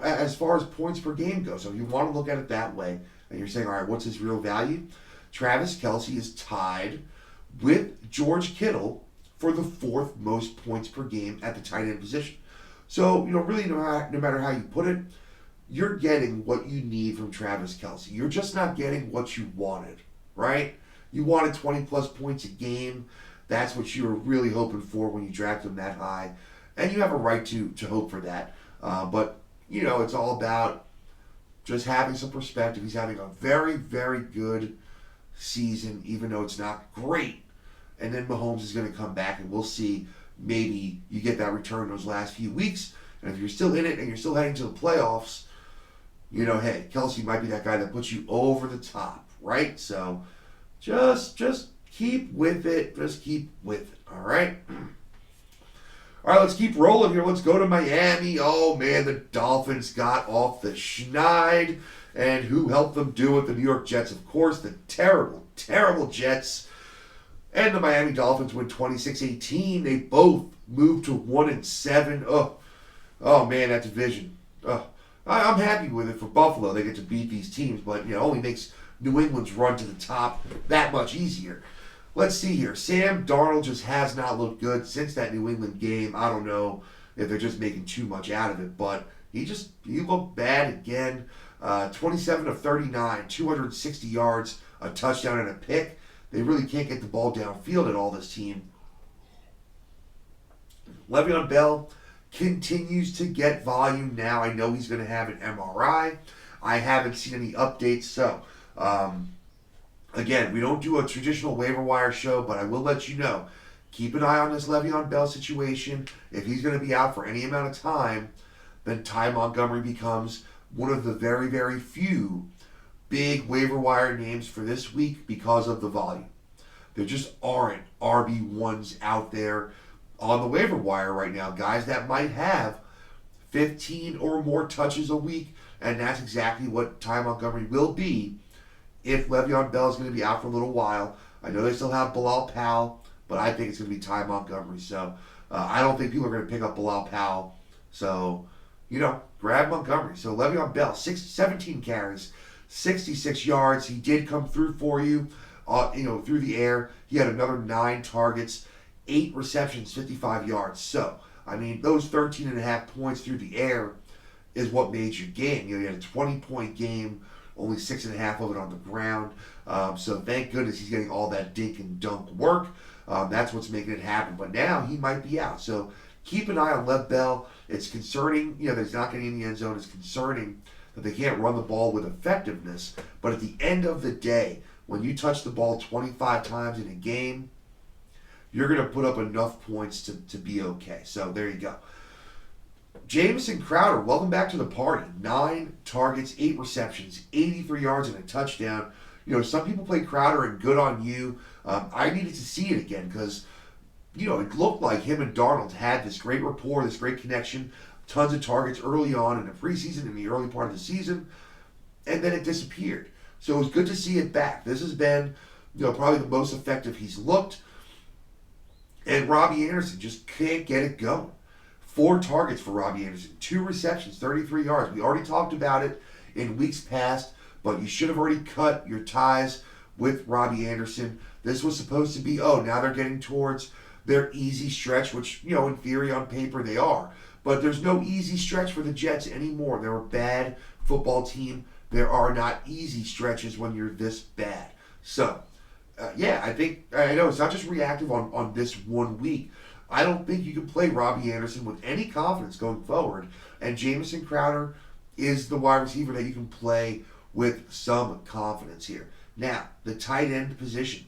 As far as points per game goes, so if you want to look at it that way, and you're saying, all right, what's his real value? Travis Kelce is tied with George Kittle for the 4th most points per game at the tight end position. So, really, no matter how you put it, you're getting what you need from Travis Kelce. You're just not getting what you wanted, right? You wanted 20-plus points a game. That's what you were really hoping for when you drafted him that high. And you have a right to hope for that. But, it's all about just having some perspective. He's having a very, very good season, even though it's not great. And then Mahomes is going to come back, and we'll see. Maybe you get that return those last few weeks. And if you're still in it and you're still heading to the playoffs, hey, Kelce might be that guy that puts you over the top, right? So just keep with it. Just keep with it, all right? All right, let's keep rolling here. Let's go to Miami. Oh, man, the Dolphins got off the schneid. And who helped them do it? The New York Jets, of course. The terrible, terrible Jets. And the Miami Dolphins win 26-18. They both moved to 1-7. Oh man, that division. I'm happy with it for Buffalo. They get to beat these teams, but it only makes New England's run to the top that much easier. Let's see here. Sam Darnold just has not looked good since that New England game. I don't know if they're just making too much out of it, but he looked bad again. 27 of 39, 260 yards, a touchdown, and a pick. They really can't get the ball downfield at all, this team. Le'Veon Bell continues to get volume now. I know he's going to have an MRI. I haven't seen any updates. So, again, we don't do a traditional waiver wire show, but I will let you know. Keep an eye on this Le'Veon Bell situation. If he's going to be out for any amount of time, then Ty Montgomery becomes one of the very, very few big waiver wire names for this week because of the volume. There just aren't RB1s out there on the waiver wire right now. Guys that might have 15 or more touches a week, and that's exactly what Ty Montgomery will be if Le'Veon Bell is going to be out for a little while. I know they still have Bilal Powell, but I think it's going to be Ty Montgomery. So I don't think people are going to pick up Bilal Powell. So, grab Montgomery. So Le'Veon Bell, 17 carries, 66 yards. He did come through for you, through the air. He had another 9 targets, 8 receptions, 55 yards. So, those 13.5 points through the air is what made your game. You had a 20-point game, only 6.5 of it on the ground. So thank goodness he's getting all that dink and dunk work. That's what's making it happen. But now he might be out. So keep an eye on Lev Bell. It's concerning, that he's not getting in the end zone. It's concerning that they can't run the ball with effectiveness. But at the end of the day, when you touch the ball 25 times in a game, you're going to put up enough points to be okay. So there you go. Jamison Crowder, welcome back to the party. 9 targets, 8 receptions, 83 yards, and a touchdown. Some people play Crowder, and good on you. I needed to see it again because, it looked like him and Darnold had this great rapport, this great connection, tons of targets early on in the preseason, in the early part of the season, and then it disappeared. So it was good to see it back. This has been, probably the most effective he's looked. And Robbie Anderson just can't get it going. 4 targets for Robbie Anderson, 2 receptions, 33 yards. We already talked about it in weeks past. but you should have already cut your ties with Robbie Anderson. This was supposed to be, now they're getting towards their easy stretch, which, in theory, on paper, they are. But there's no easy stretch for the Jets anymore. They're a bad football team. There are not easy stretches when you're this bad. So, I know it's not just reactive on this 1 week. I don't think you can play Robbie Anderson with any confidence going forward. And Jamison Crowder is the wide receiver that you can play with some confidence here. Now, the tight end position.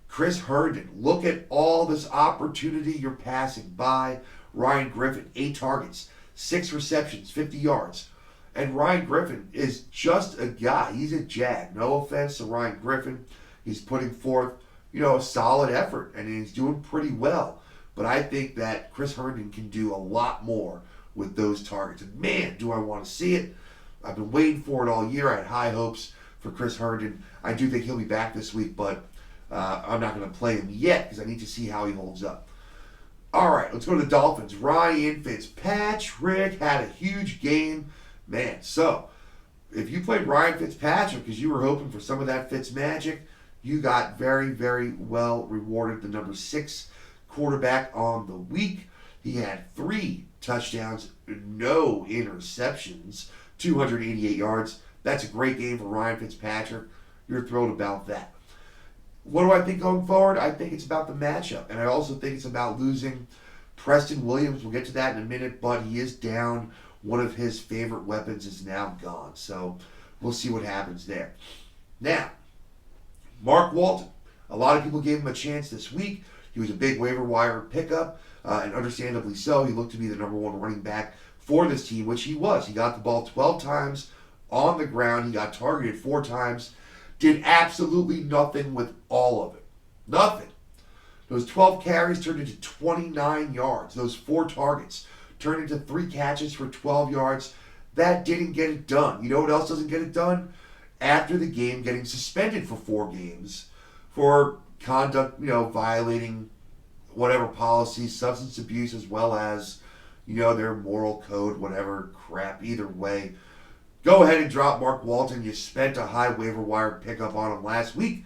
Chris Herndon, look at all this opportunity you're passing by. Ryan Griffin, 8 targets, 6 receptions, 50 yards. And Ryan Griffin is just a guy. He's a jag. No offense to Ryan Griffin. He's putting forth, a solid effort, and he's doing pretty well. But I think that Chris Herndon can do a lot more with those targets. And man, do I want to see it. I've been waiting for it all year. I had high hopes for Chris Herndon. I do think he'll be back this week, but I'm not going to play him yet because I need to see how he holds up. All right, let's go to the Dolphins. Ryan Fitzpatrick had a huge game. Man, so if you played Ryan Fitzpatrick because you were hoping for some of that Fitz magic, you got very, very well rewarded. The number 6 quarterback on the week. He had 3 touchdowns, no interceptions, 288 yards. That's a great game for Ryan Fitzpatrick. You're thrilled about that. What do I think going forward? I think it's about the matchup. And I also think it's about losing Preston Williams. We'll get to that in a minute, but he is down. One of his favorite weapons is now gone. So we'll see what happens there. Now, Mark Walton. A lot of people gave him a chance this week. He was a big waiver wire pickup, and understandably so. He looked to be the number 1 running back for this team, which he was. He got the ball 12 times on the ground. He got targeted 4 times. Did absolutely nothing with all of it. Nothing. Those 12 carries turned into 29 yards. Those 4 targets turned into 3 catches for 12 yards. That didn't get it done. You know what else doesn't get it done? After the game, getting suspended for 4 games for conduct, violating whatever policies, substance abuse, as well as, their moral code, whatever crap. Either way, go ahead and drop Mark Walton. You spent a high waiver wire pickup on him last week,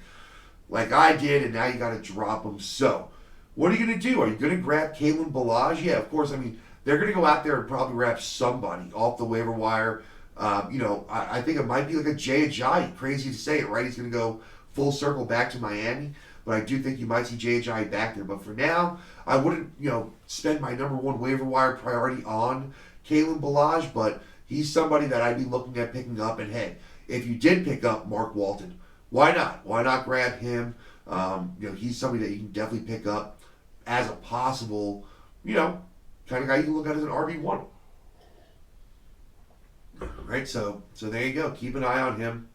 like I did, and now you got to drop him. So, what are you going to do? Are you going to grab Kalen Ballage? Yeah, of course. I mean, they're going to go out there and probably grab somebody off the waiver wire. I think it might be like a Jay Ajayi. Crazy to say it, right? He's going to go full circle back to Miami. But I do think you might see Jay Ajayi back there. But for now, I wouldn't, spend my number 1 waiver wire priority on Kalen Ballage. But he's somebody that I'd be looking at picking up. And hey, if you did pick up Mark Walton, why not? Why not grab him? He's somebody that you can definitely pick up as a possible, kind of guy you can look at as an RB1. Right, so there you go. Keep an eye on him,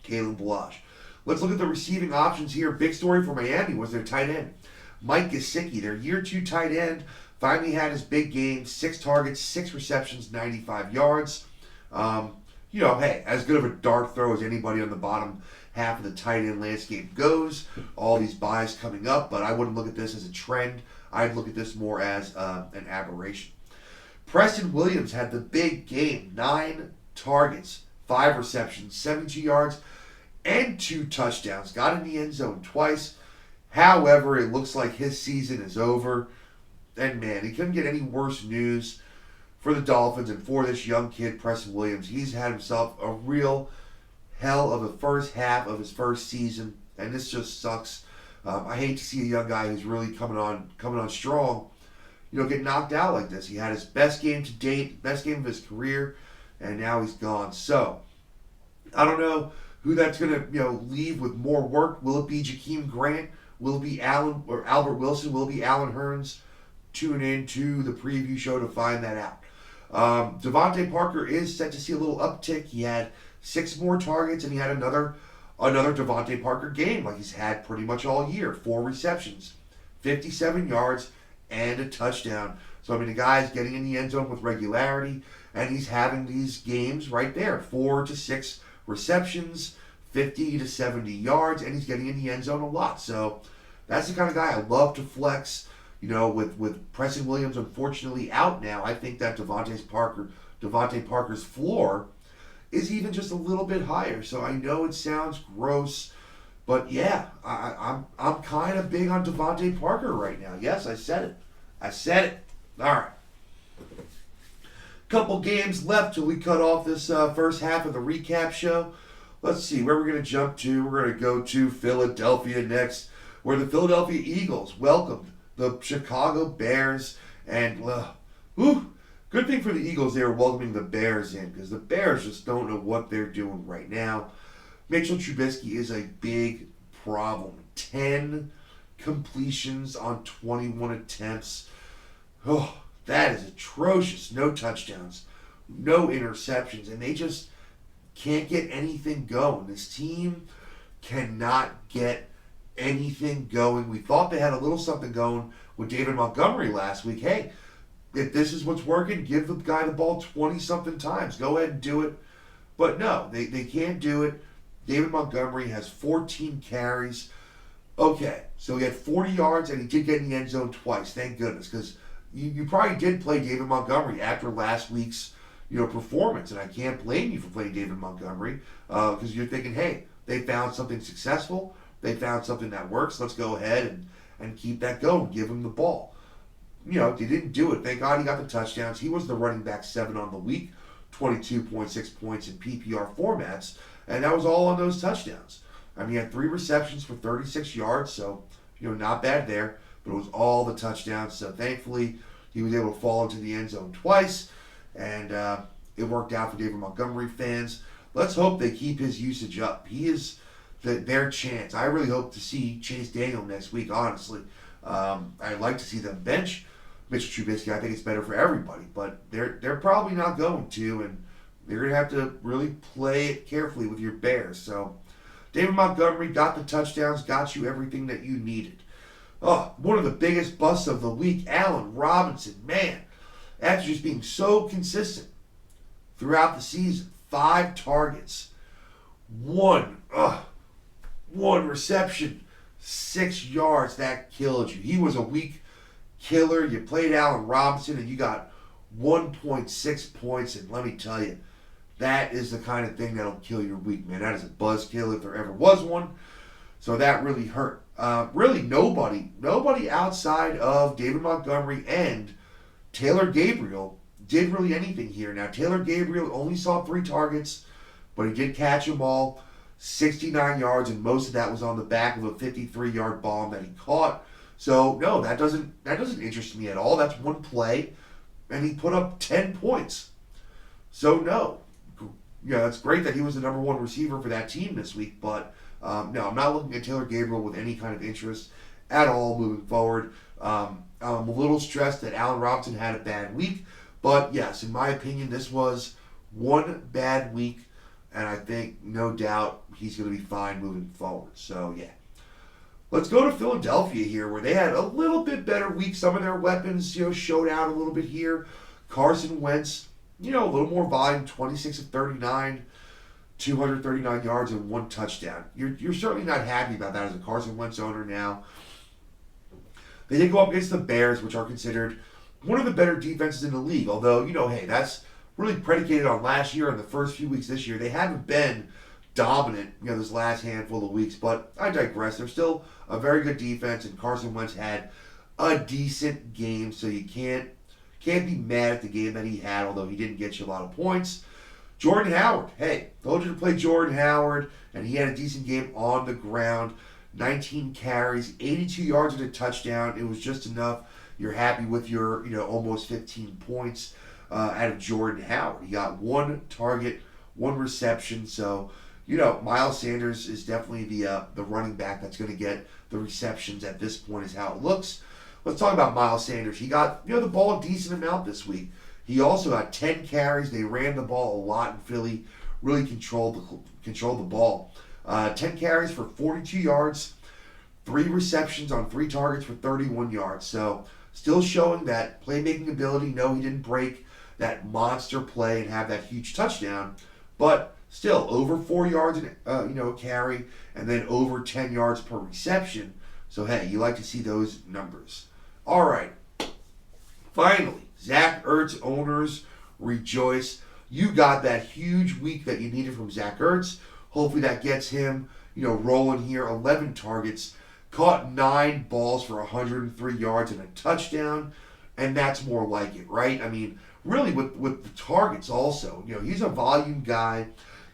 Kalen Ballage. Let's look at the receiving options here. Big story for Miami was their tight end, Mike Gesicki. Their year 2 tight end finally had his big game. 6 targets, 6 receptions, 95 yards. Hey, as good of a dart throw as anybody on the bottom half of the tight end landscape goes. All these buys coming up, but I wouldn't look at this as a trend. I'd look at this more as an aberration. Preston Williams had the big game. 9 targets, 5 receptions, 72 yards, and 2 touchdowns. Got in the end zone twice. However, it looks like his season is over. And man, he couldn't get any worse news for the Dolphins and for this young kid, Preston Williams. He's had himself a real hell of a first half of his first season, and this just sucks. I hate to see a young guy who's really coming on strong, get knocked out like this. He had his best game to date, best game of his career, and now he's gone. So, I don't know who that's going to, leave with more work. Will it be Jakeem Grant? Will it be Albert Wilson? Will it be Alan Hearns? Tune in to the preview show to find that out. Devontae Parker is set to see a little uptick. He had 6 more targets, and he had another Devontae Parker game like he's had pretty much all year. 4 receptions, 57 yards, and a touchdown. So, the guy's getting in the end zone with regularity, and he's having these games right there. 4 to 6 receptions, 50 to 70 yards, and he's getting in the end zone a lot. So, that's the kind of guy I love to flex. With Preston Williams unfortunately out now, I think that Devontae Parker's floor is even just a little bit higher. So I know it sounds gross, but yeah, I'm kind of big on Devontae Parker right now. Yes, I said it. I said it. All right. Couple games left till we cut off this first half of the recap show. Let's see where we're going to jump to. We're going to go to Philadelphia next, where the Philadelphia Eagles welcomed the Chicago Bears. And, good thing for the Eagles they were welcoming the Bears in, because the Bears just don't know what they're doing right now. Mitchell Trubisky is a big problem. 10 completions on 21 attempts. Oh, that is atrocious. No touchdowns, no interceptions, and they just can't get anything going. This team cannot get anything going. We thought they had a little something going with David Montgomery last week. Hey, if this is what's working, give the guy the ball 20-something times. Go ahead and do it. But no, they can't do it. David Montgomery has 14 carries. Okay, so he had 40 yards, and he did get in the end zone twice. Thank goodness, because you probably did play David Montgomery after last week's performance, and I can't blame you for playing David Montgomery because you're thinking, hey, they found something successful. They found something that works. Let's go ahead and keep that going. Give him the ball. They didn't do it. Thank God he got the touchdowns. He was the running back 7 on the week, 22.6 points in PPR formats, and that was all on those touchdowns. I mean, he had 3 receptions for 36 yards, so, not bad there, but it was all the touchdowns. So thankfully, he was able to fall into the end zone twice, and it worked out for David Montgomery fans. Let's hope they keep his usage up. He is their chance. I really hope to see Chase Daniel next week, honestly. I'd like to see them bench Mitchell Trubisky. I think it's better for everybody, but they're probably not going to, and they're going to have to really play it carefully with your Bears. So David Montgomery got the touchdowns, got you everything that you needed. Oh, one of the biggest busts of the week, Allen Robinson. Man, after just being so consistent throughout the season, 5 targets, one reception, 6 yards. That killed you. He was a weak killer. You played Allen Robinson and you got 1.6 points, and let me tell you, that is the kind of thing that'll kill your week, man. That is a buzzkill if there ever was one. So that really hurt. Really nobody outside of David Montgomery and Taylor Gabriel did really anything here. Now, Taylor Gabriel only saw 3 targets, but he did catch them all, 69 yards, and most of that was on the back of a 53-yard bomb that he caught. So, no, that doesn't interest me at all. That's one play, and he put up 10 points. So, no. It's great that he was the number 1 receiver for that team this week, but no, I'm not looking at Taylor Gabriel with any kind of interest at all moving forward. I'm a little stressed that Allen Robinson had a bad week, but yes, in my opinion, this was one bad week, and I think, no doubt, he's going to be fine moving forward. So, yeah. Let's go to Philadelphia here, where they had a little bit better week. Some of their weapons, showed out a little bit here. Carson Wentz, a little more volume, 26 of 39, 239 yards and 1 touchdown. You're certainly not happy about that as a Carson Wentz owner now. They did go up against the Bears, which are considered one of the better defenses in the league. Although, hey, that's really predicated on last year and the first few weeks this year. They haven't been dominant, this last handful of weeks. But I digress. They're still a very good defense, and Carson Wentz had a decent game, so you can't be mad at the game that he had, although he didn't get you a lot of points. Jordan Howard, hey, told you to play Jordan Howard, and he had a decent game on the ground. 19 carries, 82 yards and a touchdown. It was just enough. You're happy with your, almost 15 points out of Jordan Howard. He got 1 target, 1 reception. So, Miles Sanders is definitely the running back that's going to get the receptions at this point, is how it looks. Let's talk about Miles Sanders. He got, the ball a decent amount this week. He also got 10 carries. They ran the ball a lot in Philly. Really controlled the ball. 10 carries for 42 yards, 3 receptions on 3 targets for 31 yards. So still showing that playmaking ability. No, he didn't break that monster play and have that huge touchdown, but still over 4 yards a carry, and then over 10 yards per reception. So hey, you like to see those numbers. All right. Finally, Zach Ertz owners rejoice. you got that huge week that you needed from Zach Ertz. Hopefully that gets him, rolling here. 11 targets, caught 9 balls for 103 yards and a touchdown, and that's more like it, right? I mean, really with the targets also. He's a volume guy.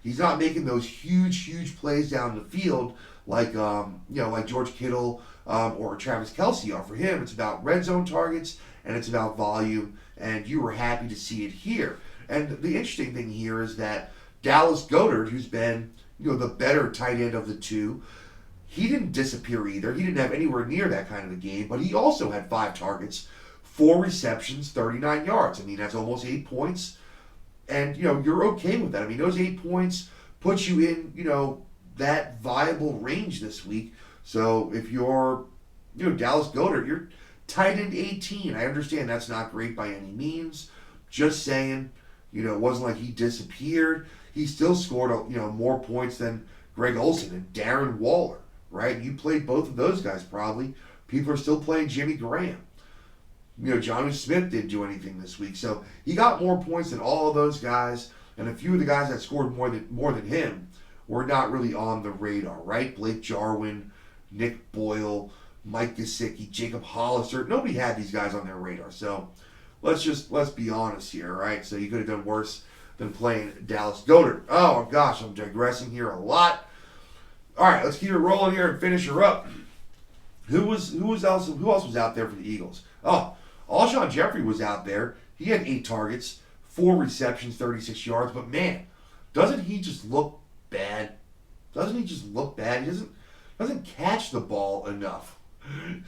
He's not making those huge plays down the field like like George Kittle or Travis Kelce are. For him, it's about red zone targets and it's about volume, and you were happy to see it here. And the interesting thing here is that Dallas Goedert, who's been the better tight end of the two, he didn't disappear either. He didn't have anywhere near that kind of a game, but he also had 5 targets, 4 receptions, 39 yards. I mean, that's almost 8 points. And, you're okay with that. I mean, those 8 points put you in, that viable range this week. So if you're, Dallas Goedert, you're tight end 18. I understand that's not great by any means. Just saying, it wasn't like he disappeared. He still scored, more points than Greg Olsen and Darren Waller, right? You played both of those guys probably. People are still playing Jimmy Graham. Jonnu Smith didn't do anything this week. So he got more points than all of those guys. And a few of the guys that scored more than him were not really on the radar, right? Blake Jarwin, Nick Boyle, Mike Gesicki, Jacob Hollister. Nobody had these guys on their radar. So let's be honest here, right? So you could have done worse than playing Dallas Goedert. Oh gosh, I'm digressing here a lot. All right, let's keep it rolling here and finish her up. Who else was out there for the Eagles? Oh, Alshon Jeffrey was out there. He had 8 targets, 4 receptions, 36 yards. But man, doesn't he just look bad? He doesn't catch the ball enough.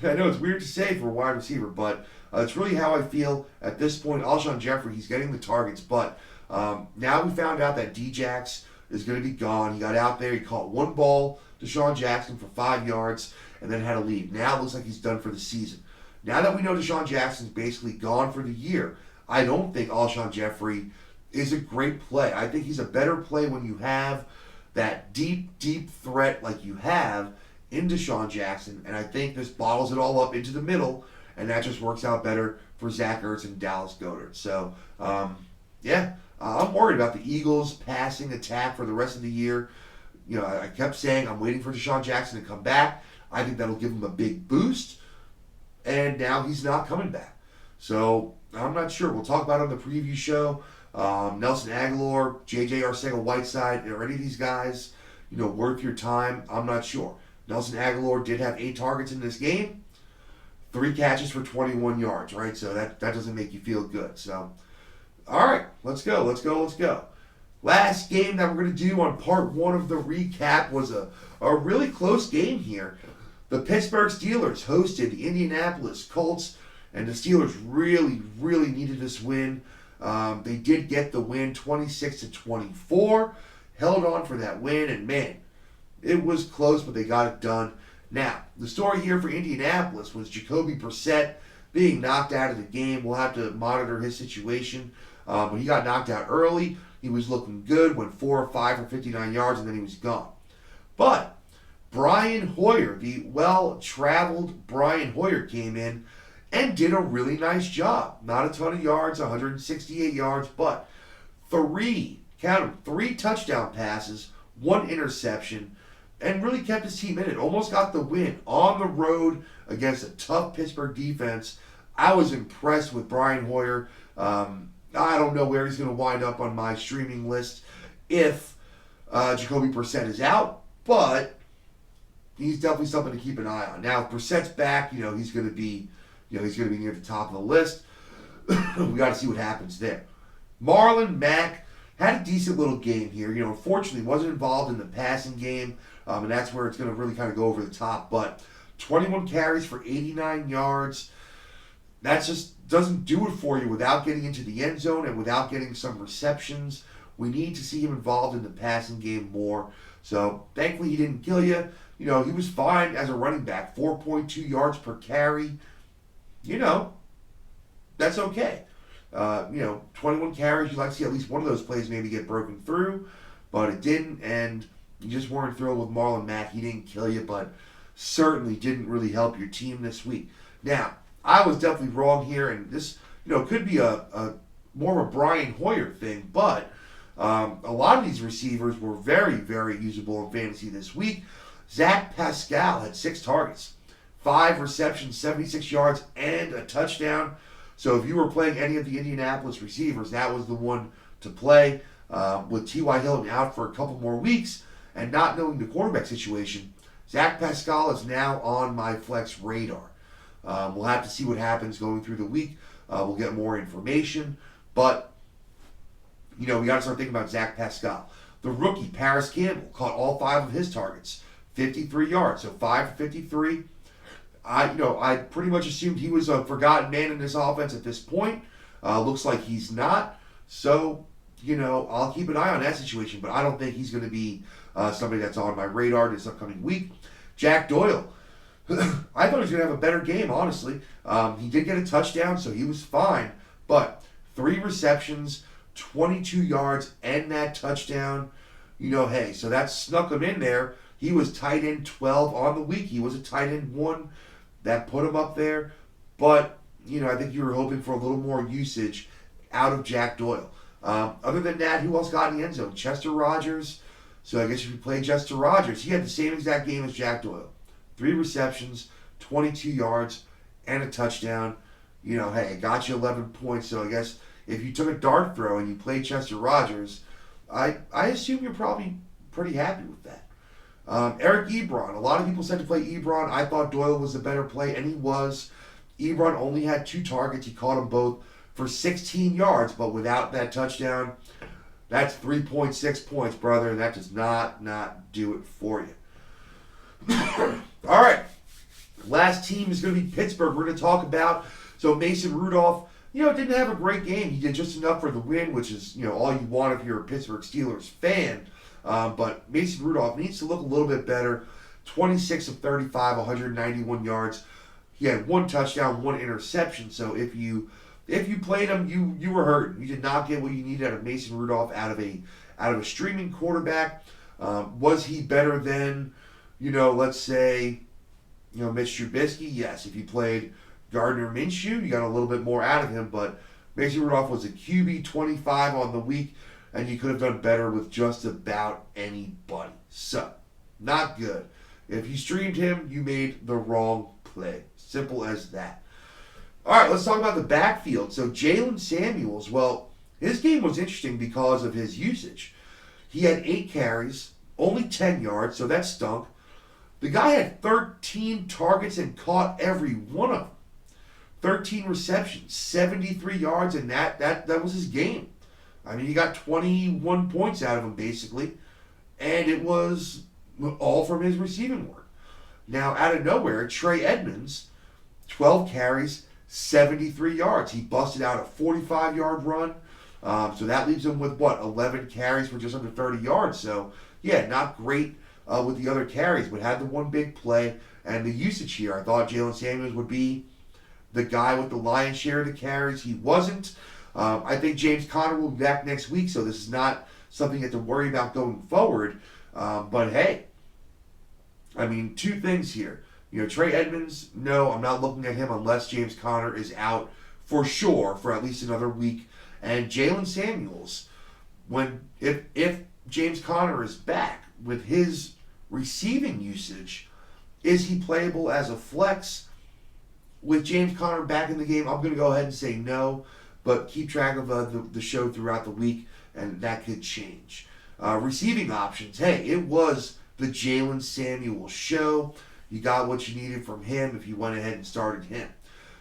I know it's weird to say for a wide receiver, but it's really how I feel at this point. Alshon Jeffrey, he's getting the targets, but now we found out that Djax is going to be gone. He got out there, he caught 1 ball to Deshaun Jackson for 5 yards, and then had to leave. Now it looks like he's done for the season. Now that we know Deshaun Jackson's basically gone for the year, I don't think Alshon Jeffrey is a great play. I think he's a better play when you have that deep threat like you have in Deshaun Jackson, and I think this bottles it all up into the middle, and that just works out better for Zach Ertz and Dallas Goedert. So, I'm worried about the Eagles' passing attack for the rest of the year. I kept saying I'm waiting for Deshaun Jackson to come back. I think that'll give him a big boost, and now he's not coming back. So I'm not sure. We'll talk about it on the preview show. Nelson Aguilar, J.J. Arcega-Whiteside, are any of these guys, worth your time? I'm not sure. Nelson Aguilar did have 8 targets in this game, 3 catches for 21 yards, right? So that doesn't make you feel good. So, all right, let's go. Last game that we're going to do on part 1 of the recap was a really close game here. The Pittsburgh Steelers hosted the Indianapolis Colts, and the Steelers really needed this win. They did get the win, 26-24. Held on for that win, and man, it was close, but they got it done. Now, the story here for Indianapolis was Jacoby Brissett being knocked out of the game. We'll have to monitor his situation. When he got knocked out early, he was looking good, went 4 or 5 for 59 yards, and then he was gone. But Brian Hoyer, the well-traveled Brian Hoyer, came in and did a really nice job. Not a ton of yards, 168 yards, but 3 touchdown passes, 1 interception, and really kept his team in it. Almost got the win on the road against a tough Pittsburgh defense. I was impressed with Brian Hoyer. I don't know where he's going to wind up on my streaming list if Jacoby Brissett is out, but he's definitely something to keep an eye on. Now, if Brissett's back, he's going to be, he's going to be near the top of the list. We got to see what happens there. Marlon Mack had a decent little game here. Unfortunately, wasn't involved in the passing game, and that's where it's going to really kind of go over the top. But 21 carries for 89 yards. That just doesn't do it for you without getting into the end zone and without getting some receptions. We need to see him involved in the passing game more. So, thankfully, he didn't kill you. He was fine as a running back, 4.2 yards per carry. That's okay. 21 carries, you'd like to see at least one of those plays maybe get broken through, but it didn't, and you just weren't thrilled with Marlon Mack. He didn't kill you, but certainly didn't really help your team this week. Now, I was definitely wrong here, and this, could be a more of a Brian Hoyer thing, but a lot of these receivers were very, very usable in fantasy this week. Zach Pascal had 6 targets, 5 receptions, 76 yards, and a touchdown. So if you were playing any of the Indianapolis receivers, that was the one to play. With T.Y. Hilton out for a couple more weeks and not knowing the quarterback situation, Zach Pascal is now on my flex radar. We'll have to see what happens going through the week. We'll get more information. But, we got to start thinking about Zach Pascal. The rookie, Paris Campbell, caught all 5 of his targets, 53 yards. So 5 for 53. I pretty much assumed he was a forgotten man in this offense at this point. Looks like he's not. So, I'll keep an eye on that situation, but I don't think he's going to be somebody that's on my radar this upcoming week. Jack Doyle. I thought he was going to have a better game, honestly. He did get a touchdown, so he was fine. But 3 receptions, 22 yards, and that touchdown. So that snuck him in there. He was tight end 12 on the week. He was a tight end 1. That put him up there. But, I think you were hoping for a little more usage out of Jack Doyle. Other than that, who else got in the end zone? Chester Rogers. So I guess if you play Chester Rogers, he had the same exact game as Jack Doyle. 3 receptions, 22 yards, and a touchdown. It got you 11 points. So I guess if you took a dart throw and you played Chester Rogers, I assume you're probably pretty happy with that. Eric Ebron. A lot of people said to play Ebron. I thought Doyle was the better play, and he was. Ebron only had 2 targets. He caught them both for 16 yards, but without that touchdown, that's 3.6 points, brother, and that does not do it for you. All right. Last team is going to be Pittsburgh. We're going to talk about. So Mason Rudolph, didn't have a great game. He did just enough for the win, which is, all you want if you're a Pittsburgh Steelers fan. But Mason Rudolph needs to look a little bit better. 26 of 35, 191 yards. He had 1 touchdown, 1 interception. So if you played him, you were hurt. You did not get what you needed out of Mason Rudolph out of a streaming quarterback. Was he better than, let's say, Mitch Trubisky? Yes. If you played Gardner Minshew, you got a little bit more out of him. But Mason Rudolph was a QB 25 on the week, and you could have done better with just about anybody. So, not good. If you streamed him, you made the wrong play. Simple as that. All right, let's talk about the backfield. So Jalen Samuels, well, his game was interesting because of his usage. He had 8 carries, only 10 yards, so that stunk. The guy had 13 targets and caught every one of them. 13 receptions, 73 yards, and that was his game. I mean, he got 21 points out of him, basically, and it was all from his receiving work. Now, out of nowhere, Trey Edmonds, 12 carries, 73 yards. He busted out a 45-yard run. So that leaves him with, 11 carries for just under 30 yards. So, yeah, not great with the other carries, but had the one big play. And the usage here, I thought Jalen Samuels would be the guy with the lion's share of the carries. He wasn't. I think James Conner will be back next week, so this is not something you have to worry about going forward. But, hey, 2 things here. Trey Edmonds, no, I'm not looking at him unless James Conner is out for sure for at least another week. And Jalen Samuels, if James Conner is back with his receiving usage, is he playable as a flex? With James Conner back in the game, I'm going to go ahead and say no, but keep track of the show throughout the week, and that could change. Receiving options, hey, it was the Jalen Samuels show. You got what you needed from him if you went ahead and started him.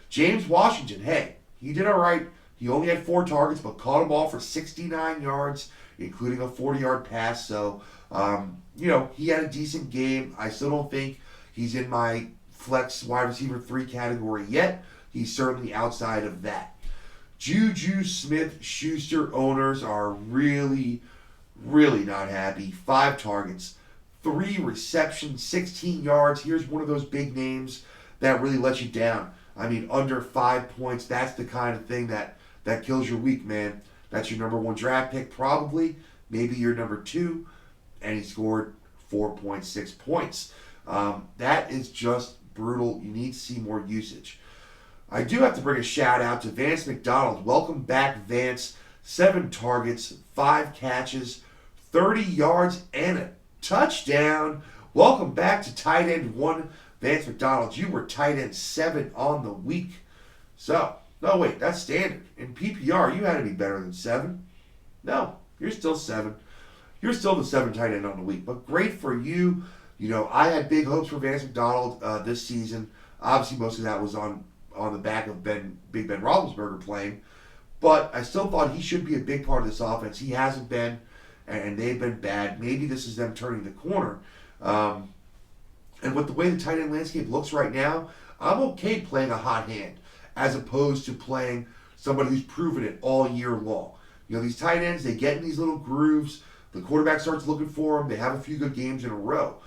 James Washington, hey, he did all right. He only had 4 targets, but caught them all for 69 yards, including a 40-yard pass. So, he had a decent game. I still don't think he's in my flex wide receiver 3 category yet. He's certainly outside of that. Juju Smith-Schuster owners are really, really not happy. 5 targets, 3 receptions, 16 yards. Here's one of those big names that really lets you down. Under 5 points, that's the kind of thing that kills your week, man. That's your number 1 draft pick, probably. Maybe your number 2. And he scored 4.6 points. That is just brutal. You need to see more usage. I do have to bring a shout out to Vance McDonald. Welcome back, Vance. 7 targets, 5 catches, 30 yards, and a touchdown. Welcome back to tight end 1, Vance McDonald. You were tight end 7 on the week. So, no, wait, that's standard. In PPR, you had to be better than 7. No, you're still 7. You're still the 7 tight end on the week. But great for you. You know, I had big hopes for Vance McDonald this season. Obviously, most of that was on the back of Big Ben Roethlisberger playing. But I still thought he should be a big part of this offense. He hasn't been, and they've been bad. Maybe this is them turning the corner. And with the way the tight end landscape looks right now, I'm okay playing a hot hand as opposed to playing somebody who's proven it all year long. You know, these tight ends, they get in these little grooves. The quarterback starts looking for them. They have a few good games in a row.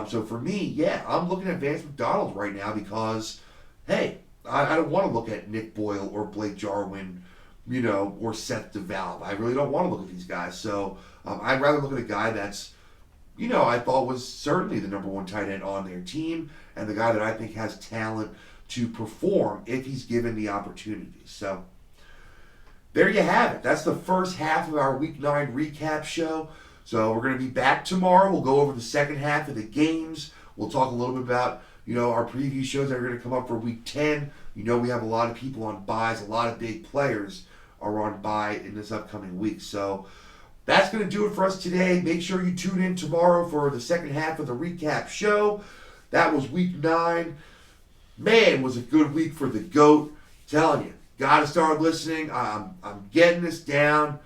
So for me, yeah, I'm looking at Vance McDonald right now because, hey, I don't want to look at Nick Boyle or Blake Jarwin, you know, or Seth DeValve. I really don't want to look at these guys. So I'd rather look at a guy that's, you know, I thought was certainly the number 1 tight end on their team and the guy that I think has talent to perform if he's given the opportunity. So there you have it. That's the first half of our Week 9 recap show. So we're going to be back tomorrow. We'll go over the second half of the games. We'll talk a little bit about, you know, our preview shows that are going to come up for Week 10. You know, we have a lot of people on buys. A lot of big players are on bye in this upcoming week. So that's going to do it for us today. Make sure you tune in tomorrow for the second half of the recap show. That was Week 9. Man, was a good week for the GOAT. Telling you, got to start listening. I'm getting this down.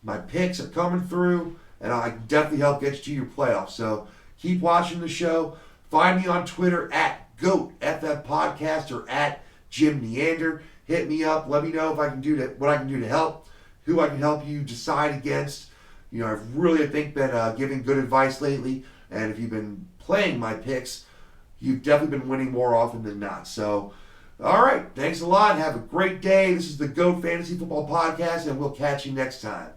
My picks are coming through, and I can definitely help get you to your playoffs. So keep watching the show. Find me on Twitter at GOATFF Podcast or at Jim Neander. Hit me up. Let me know if I can do what I can do to help, who I can help you decide against. You know, I've really, I think, been giving good advice lately, and if you've been playing my picks, you've definitely been winning more often than not. So, all right, thanks a lot. Have a great day. This is the GOAT Fantasy Football Podcast, and we'll catch you next time.